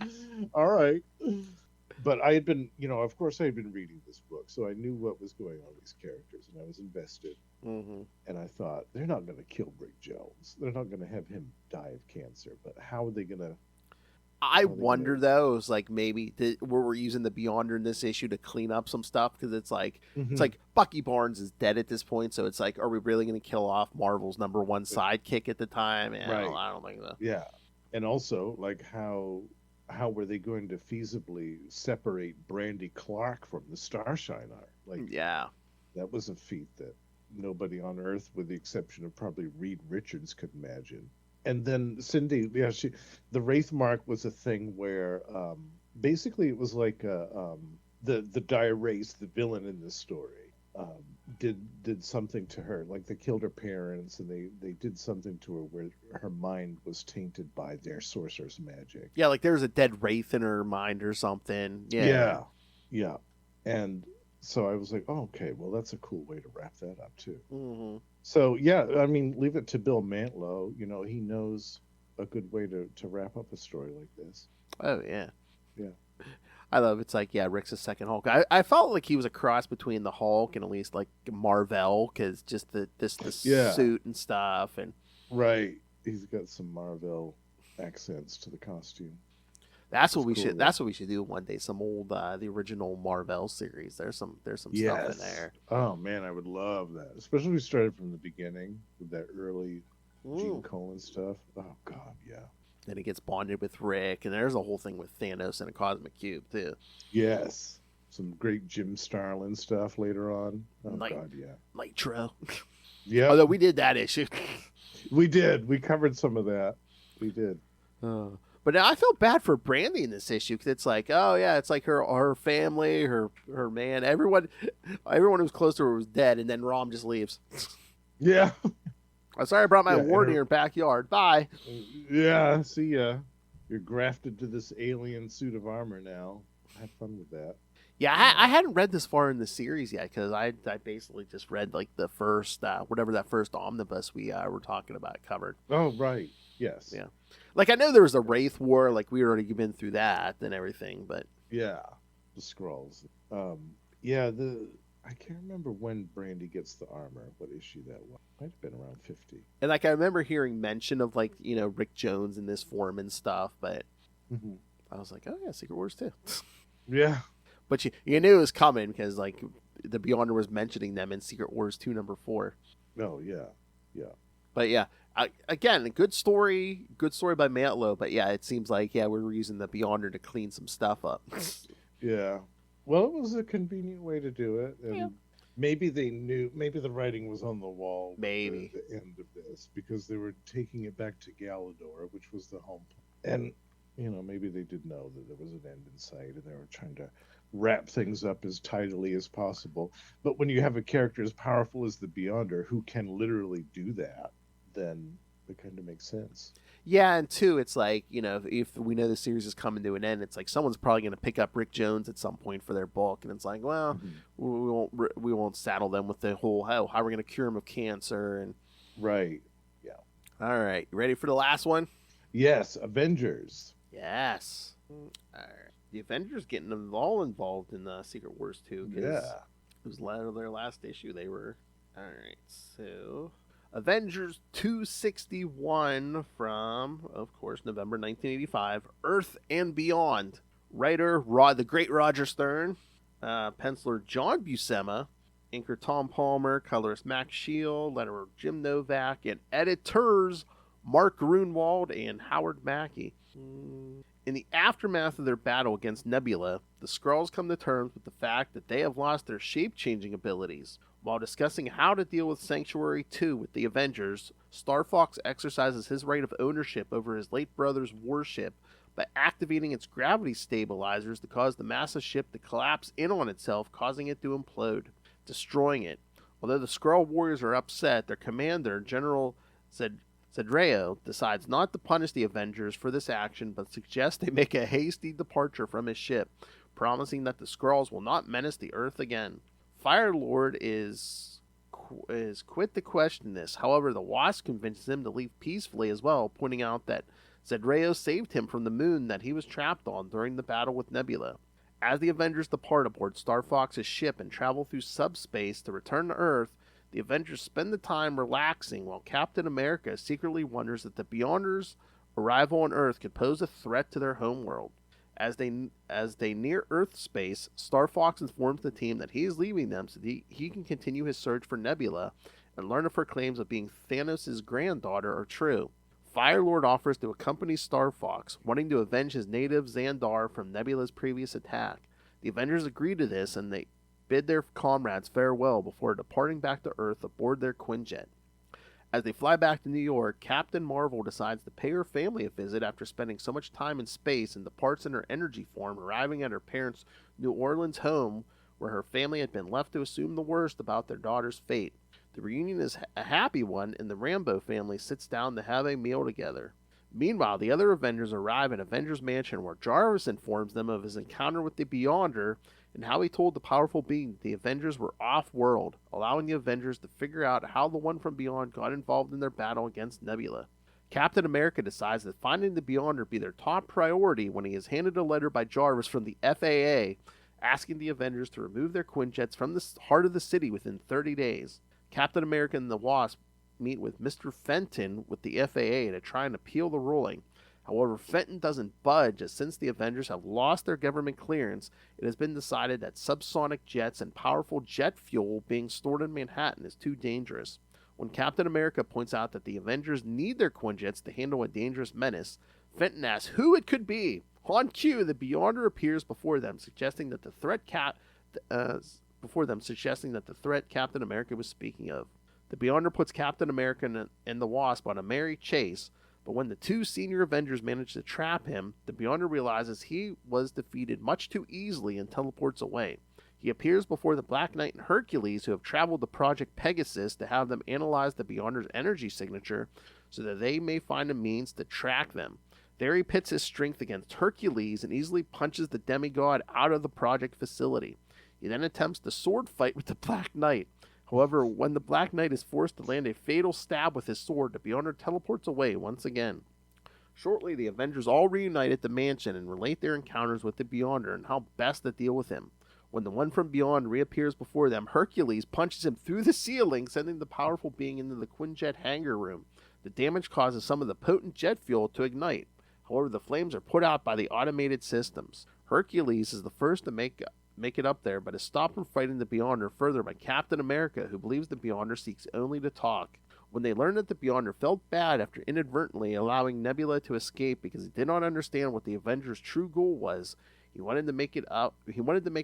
All right. But I had been, of course, I had been reading this book, so I knew what was going on with these characters, and I was invested. Hmm. And I thought, they're not going to kill Rick Jones. They're not going to have him die of cancer. But how are they going to? I wonder though, is like maybe we're using the Beyonder in this issue to clean up some stuff because it's like Bucky Barnes is dead at this point, so it's like, are we really going to kill off Marvel's #1 sidekick at the time? And Right. I don't think so. Yeah, and also like how were they going to feasibly separate Brandy Clark from the Starshiner? Like, Yeah, that was a feat that nobody on Earth, with the exception of probably Reed Richards, could imagine. And then Cindy, the Wraith Mark was a thing where basically it was like the Dire Wraiths, the villain in this story, did something to her, like they killed her parents, and they did something to her where her mind was tainted by their sorcerer's magic. yeah, like there was a dead wraith in her mind or something. Yeah. And so I was like, oh, okay, well, that's a cool way to wrap that up too. Mm-hmm. So yeah, I mean, leave it to Bill Mantlo. He knows a good way to wrap up a story like this. Oh yeah. Yeah. I love it's like, yeah, Rick's a second Hulk. I felt like he was a cross between the Hulk and at least like Marvel, because just the suit and stuff, and right, he's got some Marvel accents to the costume. That's what we should. That's what we should do one day. Some old the original Marvel series. There's some stuff in there. Oh man, I would love that. Especially if we started from the beginning with that early Gene Colan stuff. Oh god, yeah. Then he gets bonded with Rick, and there's a whole thing with Thanos and a cosmic cube too. Yes, some great Jim Starlin stuff later on. Oh god, yeah. Nitro. Yeah. Although we did that issue. We did. We covered some of that. We did. But I felt bad for Brandy in this issue because it's like, oh yeah, it's like her family, her man, everyone who was close to her was dead, and then Rom just leaves. Yeah. I'm sorry I brought my award in your backyard. Bye. Yeah, see ya. You're grafted to this alien suit of armor now. Have fun with that. Yeah, I hadn't read this far in the series yet because I basically just read like the first whatever that first omnibus we were talking about covered. Oh right, yes. Yeah, like I know there was a Wraith War, like we already been through that and everything, but yeah, the Skrulls. Yeah, I can't remember when Brandy gets the armor. What issue that was? Might have been around 50. And like I remember hearing mention of like Rick Jones in this form and stuff, but I was like, oh yeah, Secret Wars too. Yeah. But you knew it was coming because like the Beyonder was mentioning them in Secret Wars 2 #4. Oh yeah, yeah. But yeah, again, a good story by Mantlo. But yeah, it seems like we're using the Beyonder to clean some stuff up. Yeah. Well, it was a convenient way to do it, and maybe they knew. Maybe the writing was on the wall. Maybe at the end of this, because they were taking it back to Galador, which was the home, and maybe they did know that there was an end in sight, and they were trying to wrap things up as tidily as possible. But when you have a character as powerful as the Beyonder who can literally do that, then it kind of makes sense. Yeah, and two, it's like, if we know the series is coming to an end, it's like someone's probably going to pick up Rick Jones at some point for their book, and it's like, well, we won't saddle them with the whole how are we going to cure him of cancer and right. Yeah. All right, you ready for the last one? Yes, Avengers. Yes. All right. The Avengers getting all involved in the Secret Wars too. Yeah. It was their last issue. They were. All right. So, Avengers 261 from, of course, November 1985. Earth and Beyond. Writer the great Roger Stern. Penciler John Buscema. Inker Tom Palmer. Colorist Max Shield. Letterer Jim Novak. And editors Mark Grunwald and Howard Mackey. In the aftermath of their battle against Nebula, the Skrulls come to terms with the fact that they have lost their shape-changing abilities. While discussing how to deal with Sanctuary 2 with the Avengers, Star Fox exercises his right of ownership over his late brother's warship by activating its gravity stabilizers to cause the massive ship to collapse in on itself, causing it to implode, destroying it. Although the Skrull warriors are upset, their commander, General Zedreo, decides not to punish the Avengers for this action, but suggests they make a hasty departure from his ship, promising that the Skrulls will not menace the Earth again. Firelord is quick to question this. However, the Wasp convinces him to leave peacefully as well, pointing out that Zedreo saved him from the moon that he was trapped on during the battle with Nebula. As the Avengers depart aboard Star Fox's ship and travel through subspace to return to Earth, the Avengers spend the time relaxing while Captain America secretly wonders that the Beyonders' arrival on Earth could pose a threat to their homeworld. As they near Earth space, Star Fox informs the team that he is leaving them so he can continue his search for Nebula and learn if her claims of being Thanos' granddaughter are true. Firelord offers to accompany Star Fox, wanting to avenge his native Xandar from Nebula's previous attack. The Avengers agree to this and they bid their comrades farewell before departing back to Earth aboard their Quinjet. As they fly back to New York, Captain Marvel decides to pay her family a visit after spending so much time in space and departs in her energy form, arriving at her parents' New Orleans home where her family had been left to assume the worst about their daughter's fate. The reunion is a happy one, and the Rambo family sits down to have a meal together. Meanwhile, the other Avengers arrive at Avengers Mansion where Jarvis informs them of his encounter with the Beyonder and how he told the powerful being that the Avengers were off-world, allowing the Avengers to figure out how the one from beyond got involved in their battle against Nebula. Captain America decides that finding the Beyonder be their top priority when he is handed a letter by Jarvis from the FAA asking the Avengers to remove their Quinjets from the heart of the city within 30 days. Captain America and the Wasp meet with Mr. Fenton with the FAA to try and appeal the ruling. However, Fenton doesn't budge, as since the Avengers have lost their government clearance, it has been decided that subsonic jets and powerful jet fuel being stored in Manhattan is too dangerous. When Captain America points out that the Avengers need their Quinjets to handle a dangerous menace, Fenton asks who it could be. On cue, the Beyonder appears before them, suggesting that the threat Captain America was speaking of. The Beyonder puts Captain America and the Wasp on a merry chase, but when the two senior Avengers manage to trap him, the Beyonder realizes he was defeated much too easily and teleports away. He appears before the Black Knight and Hercules, who have traveled to Project Pegasus to have them analyze the Beyonder's energy signature so that they may find a means to track them. There he pits his strength against Hercules and easily punches the demigod out of the project facility. He then attempts the sword fight with the Black Knight. However, when the Black Knight is forced to land a fatal stab with his sword, the Beyonder teleports away once again. Shortly, the Avengers all reunite at the mansion and relate their encounters with the Beyonder and how best to deal with him. When the one from beyond reappears before them, Hercules punches him through the ceiling, sending the powerful being into the Quinjet hangar room. The damage causes some of the potent jet fuel to ignite. However, the flames are put out by the automated systems. Hercules is the first to make it up there, but is stopped from fighting the Beyonder further by Captain America, who believes the Beyonder seeks only to talk. When they learn that the Beyonder felt bad after inadvertently allowing Nebula to escape because he did not understand what the Avengers' true goal was, he wanted to make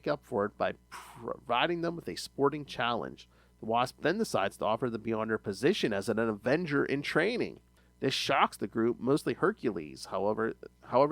up for it by providing them with a sporting challenge. The Wasp then decides to offer the Beyonder a position as an Avenger in training. This shocks the group, mostly Hercules. However,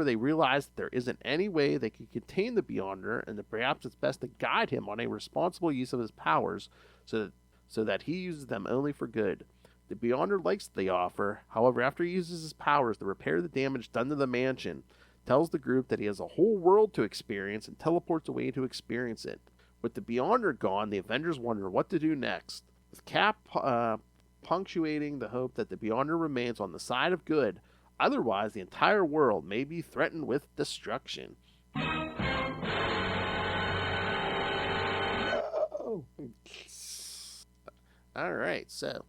they realize that there isn't any way they could contain the Beyonder, and that perhaps it's best to guide him on a responsible use of his powers, so that he uses them only for good. The Beyonder likes the offer. However, after he uses his powers to repair the damage done to the mansion, tells the group that he has a whole world to experience and teleports away to experience it. With the Beyonder gone, the Avengers wonder what to do next. With Cap punctuating the hope that the Beyonder remains on the side of good, otherwise the entire world may be threatened with destruction. Oh. All right, so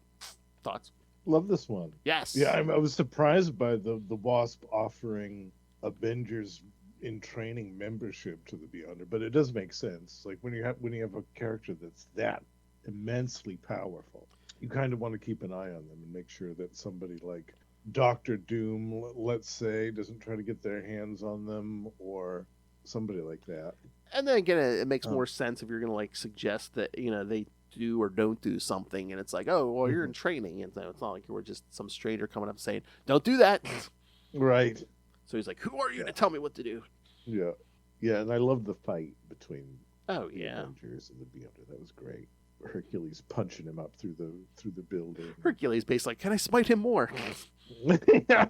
thoughts? Love this one. Yes. Yeah, I was surprised by the Wasp offering Avengers in training membership to the Beyonder, but it does make sense. Like when you have a character that's that immensely powerful, you kind of want to keep an eye on them and make sure that somebody like Doctor Doom, let's say, doesn't try to get their hands on them, or somebody like that. And then again, it makes more sense if you're going to like suggest that they do or don't do something, and it's like, oh, well, you're in training, and so it's not like you were just some stranger coming up saying, don't do that. Right. So he's like, who are you to tell me what to do? Yeah. Yeah, and I love the fight between the Avengers and the Beyonder. That was great. Hercules punching him up through the building. Hercules basically like, can I smite him more? Yeah.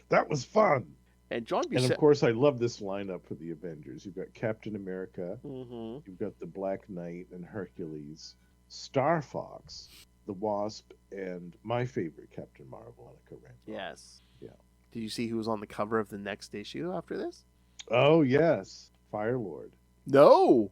That was fun. And John And of course, I love this lineup for the Avengers. You've got Captain America, you've got the Black Knight and Hercules, Star Fox, the Wasp, and my favorite, Captain Marvel, Annika Rambeau. Yes. Yeah. Did you see who was on the cover of the next issue after this? Oh, yes. Firelord. No.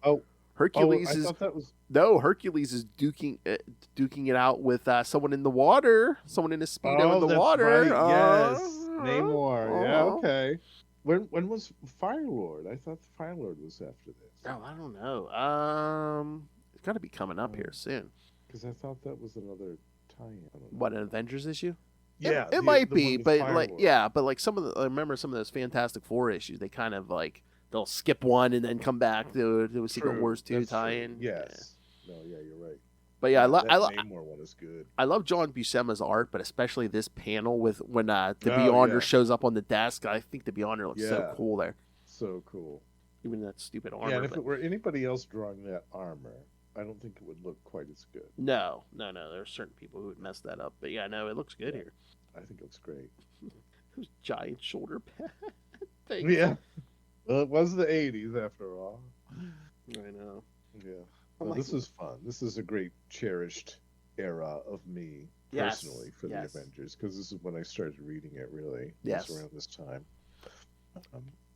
Oh, Hercules I is thought that was. Hercules is duking it out with someone in the water, someone in a speedo in the That's water. right. Yes, Namor. Yeah, uh. okay. When was Firelord? I thought the Firelord was after this. Oh, I don't know. It's got to be coming up here soon. Because I thought that was another tie-in. I don't know. What, an Avengers issue? Yeah, it might the be, one with but Firelord. but like I remember some of those Fantastic Four issues. They kind of like they'll skip one and then come back to a Secret True, Wars 2 that's true. tie-in. Yes. No, yeah, you're right. But yeah, that Namor one is good. I love John Buscema's art, but especially this panel with when the Oh, Beyonder yeah. shows up on the desk. I think the Beyonder looks so Yeah. cool there. So cool. Even that stupid armor. Yeah, and if but- it were anybody else drawing that armor, I don't think it would look quite as good. No. There are certain people who would mess that up. But yeah, no, it looks good here. I think it looks great. Those giant shoulder pad things. Yeah. Well, it was the 80s after all. I know. Yeah. Oh Well, my- this is fun. This is a great cherished era of me Yes, personally for yes. the Avengers, because this is when I started reading it. Really, Yes. It was around this time.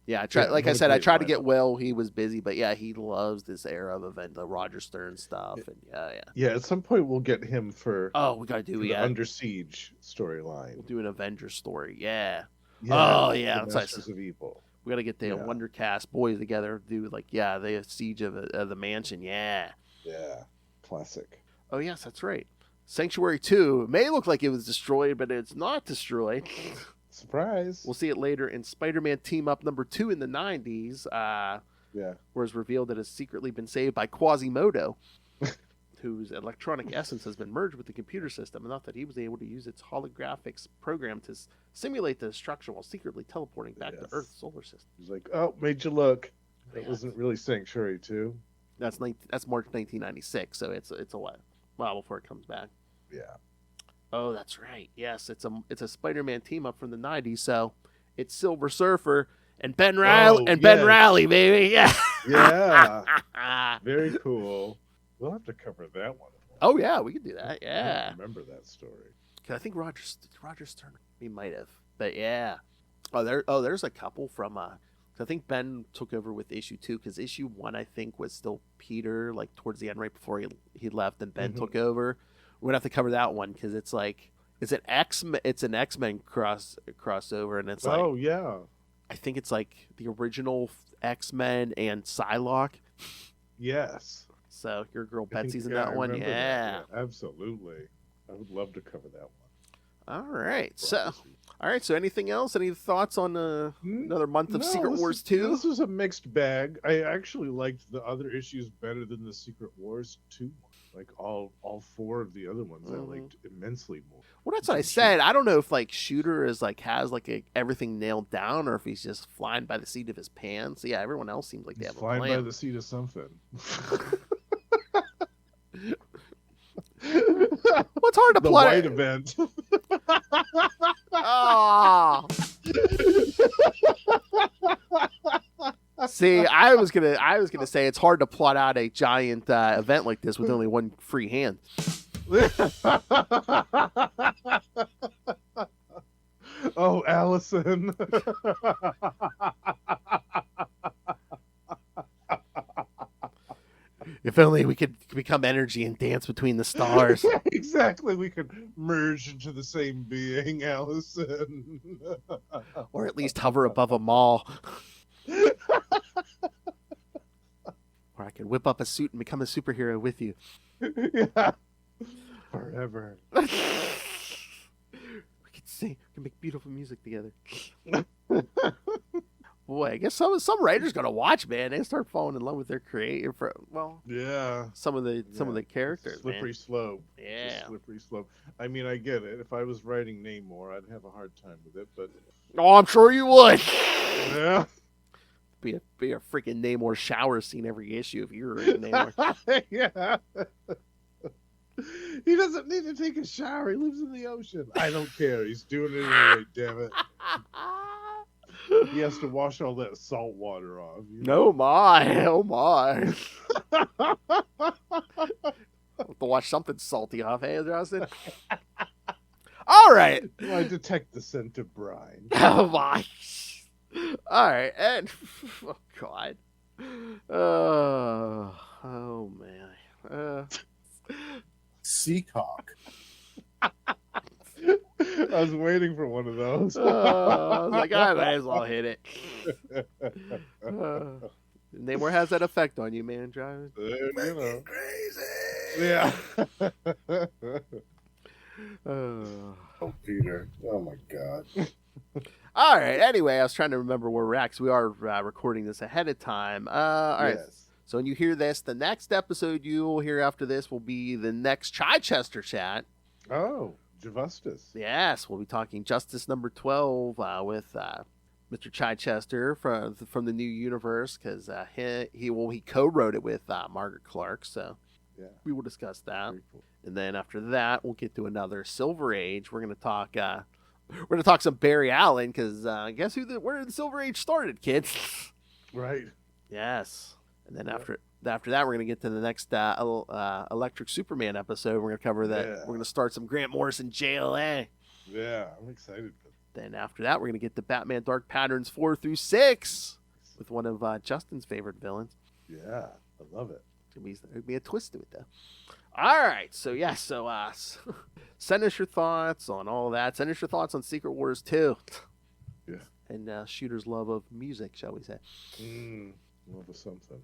Yeah, I tried. Yeah, Like I what a said, I great tried to lineup. get Will. He was busy, but yeah, he loves this era of the Roger Stern stuff, and yeah. Yeah, at some point we'll get him for, Oh, we gotta do the yeah. Under Siege storyline. We'll do an Avengers story. Yeah, Yeah, Oh, yeah, the that's nice. Masters of Evil. we gotta get the Yeah. Wondercast boys together. Do the siege of the mansion. Yeah. Yeah, classic. Oh yes, that's right. Sanctuary 2 may look like it was destroyed, but it's not destroyed. Surprise. We'll see it later in Spider-Man Team Up number 2 in the 90s, Yeah. where it's revealed that it's secretly been saved by Quasimodo, whose electronic essence has been merged with the computer system enough that he was able to use its holographics program to simulate the destruction while secretly teleporting back to Yes. Earth's solar system. He's like, oh, made you look. That Yeah. wasn't really Sanctuary 2. That's March 1996, so it's a while before it comes back. Yeah. Oh, that's right. Yes, it's a Spider-Man team up from the 90s, so it's Silver Surfer and Ben Riley Ben yes. Riley, baby. Yeah. Yeah. Very cool. We'll have to cover that one. Oh yeah, we can do that. I Yeah. don't remember that story. 'Cause I think Roger Stern, he might have, but yeah. There's a couple from 'cause I think Ben took over with issue 2 because issue 1 I think was still Peter, like towards the end right before he left, and Ben Mhm. took over. We're gonna have to cover that one because it's an X-Men crossover, and it's like Oh, yeah. I think it's like the original X-Men and Psylocke. Yes. So your girl I think- Betsy's in yeah, that I one, remember yeah. that. Absolutely. I would love to cover that one. All right, so anything else? Any thoughts on another month of Secret Wars 2? This was a mixed bag. I actually liked the other issues better than the Secret Wars 2 one. Like all 4 of the other ones I liked immensely more. Well, that's what I said. I don't know if Shooter has everything nailed down, or if he's just flying by the seat of his pants. Yeah, everyone else seems like they He's have a flying by plan. the seat of something. What's hard to The plot? white event. Oh. See, I was gonna say it's hard to plot out a giant event like this with only one free hand. Oh, Allison. If only we could become energy and dance between the stars. Exactly. We could merge into the same being, Allison. Or at least hover above a mall. Or I could whip up a suit and become a superhero with you. Yeah. Forever. We could sing. We can make beautiful music together. Boy, I guess some writers gotta watch, man. They start falling in love with their creator. Yeah. Some of the characters, Slippery man. slope. Yeah. Just slippery slope. I mean, I get it. If I was writing Namor, I'd have a hard time with it, but Oh, I'm sure you would. yeah. Be a freaking Namor shower scene every issue if you were in Namor. Yeah. He doesn't need to take a shower. He lives in the ocean. I don't care. He's doing it anyway, damn it. He has to wash all that salt water off. No, my. Oh, my. Have to wash something salty off, hey, Justin? All right. I detect the scent of brine. Oh, my. All right, and oh god, oh man, Seacock. I was waiting for one of those. I was like, I might as well hit it. Namor has that effect on you, man. Driving. Crazy. Yeah. Oh, Peter. Oh my God. All right. Anyway, I was trying to remember where we're at because we are recording this ahead of time. All right. Yes. So when you hear this, the next episode you will hear after this will be the next Chichester chat. Oh, Javustus. Yes, we'll be talking Justice number 12 with Mr. Chichester from the new universe because he co-wrote it with Margaret Clark. So Yeah. we will discuss that. Very cool. And then after that, we'll get to another Silver Age. We're going to talk some Barry Allen because guess where the Silver Age started, kids. Right. Yes. And then Yeah. after that, we're going to get to the next Electric Superman episode. We're going to cover that. Yeah. We're going to start some Grant Morrison JLA. Yeah, I'm excited. Then after that, we're going to get the Batman Dark Patterns 4 through 6 with one of Justin's favorite villains. Yeah, I love it. There'll be a twist to it, though. All right. So, yeah. Send us your thoughts on all that. Send us your thoughts on Secret Wars 2. Yeah. And Shooter's love of music, shall we say. Love of something.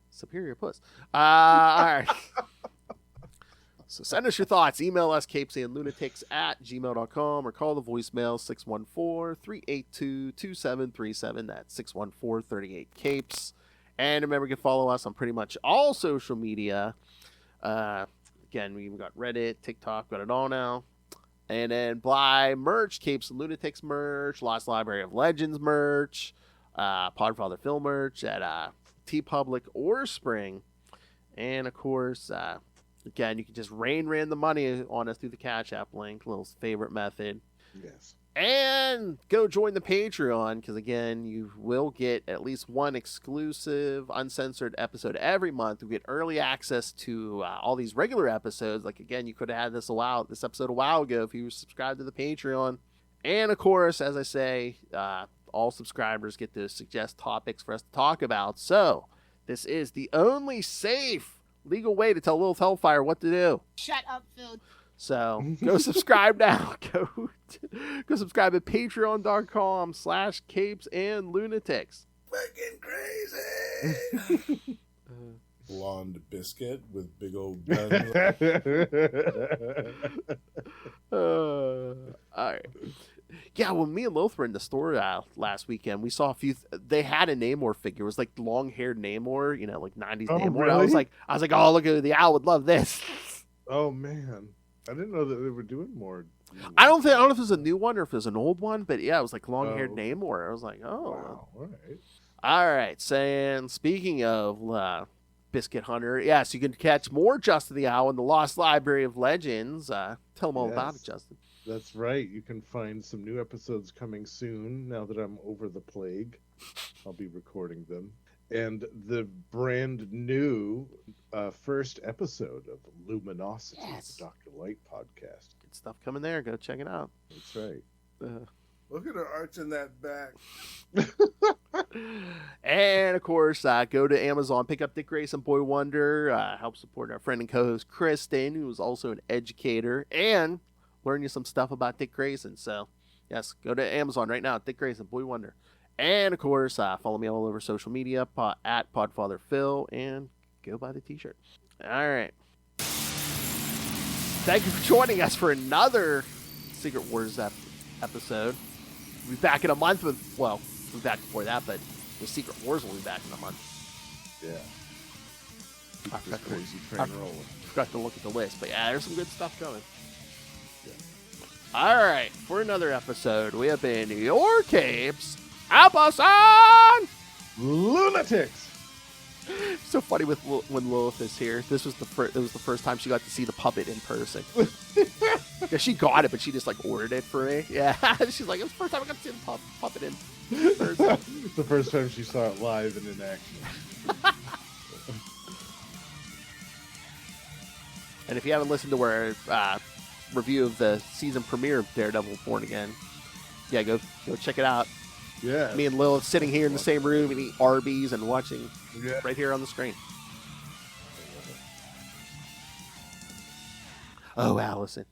Superior puss. All right. So send us your thoughts. Email us CapesandLunatics@gmail.com or call the voicemail 614-382-2737. That's 614-38-CAPES. And remember, you can follow us on pretty much all social media. Again, we've got Reddit, TikTok, got it all now. And then buy merch, Capes and Lunatics merch, Lost Library of Legends merch, Podfather Film merch at TeePublic or Spring. And of course, again, you can just rain the money on us through the Cash App link, little favorite method. Yes. And go join the Patreon because, again, you will get at least one exclusive, uncensored episode every month. You get early access to all these regular episodes. Like, again, you could have had this episode a while ago if you were subscribed to the Patreon. And, of course, as I say, all subscribers get to suggest topics for us to talk about. So, this is the only safe, legal way to tell Lilith Hellfire what to do. Shut up, Phil. So go subscribe now. Go subscribe at patreon.com/CapesandLunatics. Fucking crazy. Blonde biscuit with big old guns. All right. Yeah, when me and Lilith were in the store last weekend, we saw a few. They had a Namor figure. It was like long-haired Namor, like 90s Namor. Really? I was like, oh, look at the owl would love this. Oh man, I didn't know that they were doing more. I don't know if it was a new one or if it was an old one, but yeah, it was like long-haired Oh. Namor. I was like, oh. Wow. All right. All right, saying, speaking of Biscuit Hunter, yes, you can catch more Justin the Owl in the Lost Library of Legends. Tell them all about it, Yes. Justin. That's right. You can find some new episodes coming soon. Now that I'm over the plague, I'll be recording them. And the brand new first episode of Luminosity, Yes. the Dr. Light podcast. Good stuff coming there. Go check it out. That's right. Look at her arching that back. And, of course, go to Amazon, pick up Dick Grayson Boy Wonder, help support our friend and co-host Kristen, who is also an educator, and learn you some stuff about Dick Grayson. So, yes, go to Amazon right now, Dick Grayson Boy Wonder. And, of course, follow me all over social media at PodfatherPhil, and go buy the t-shirt. All right. Thank you for joining us for another Secret Wars episode. We'll be back in a month with, we'll be back before that, but the Secret Wars will be back in a month. Yeah. I Keep this forgot crazy train rolling. Forgot to look at the list, but yeah, there's some good stuff coming. All right, for another episode, we have been your Capes, Appleson! Lunatics! So funny when Lilith is here. This was it was the first time she got to see the puppet in person. Yeah, she got it, but she just ordered it for me. Yeah, she's like, it was the first time I got to see the puppet in person. The first time she saw it live and in action. And if you haven't listened to our review of the season premiere of Daredevil Born Again, Yeah, go check it out. Yeah. Me and Lilith sitting here in the same room and eat Arby's and watching Yeah. right here on the screen. Oh, Allison.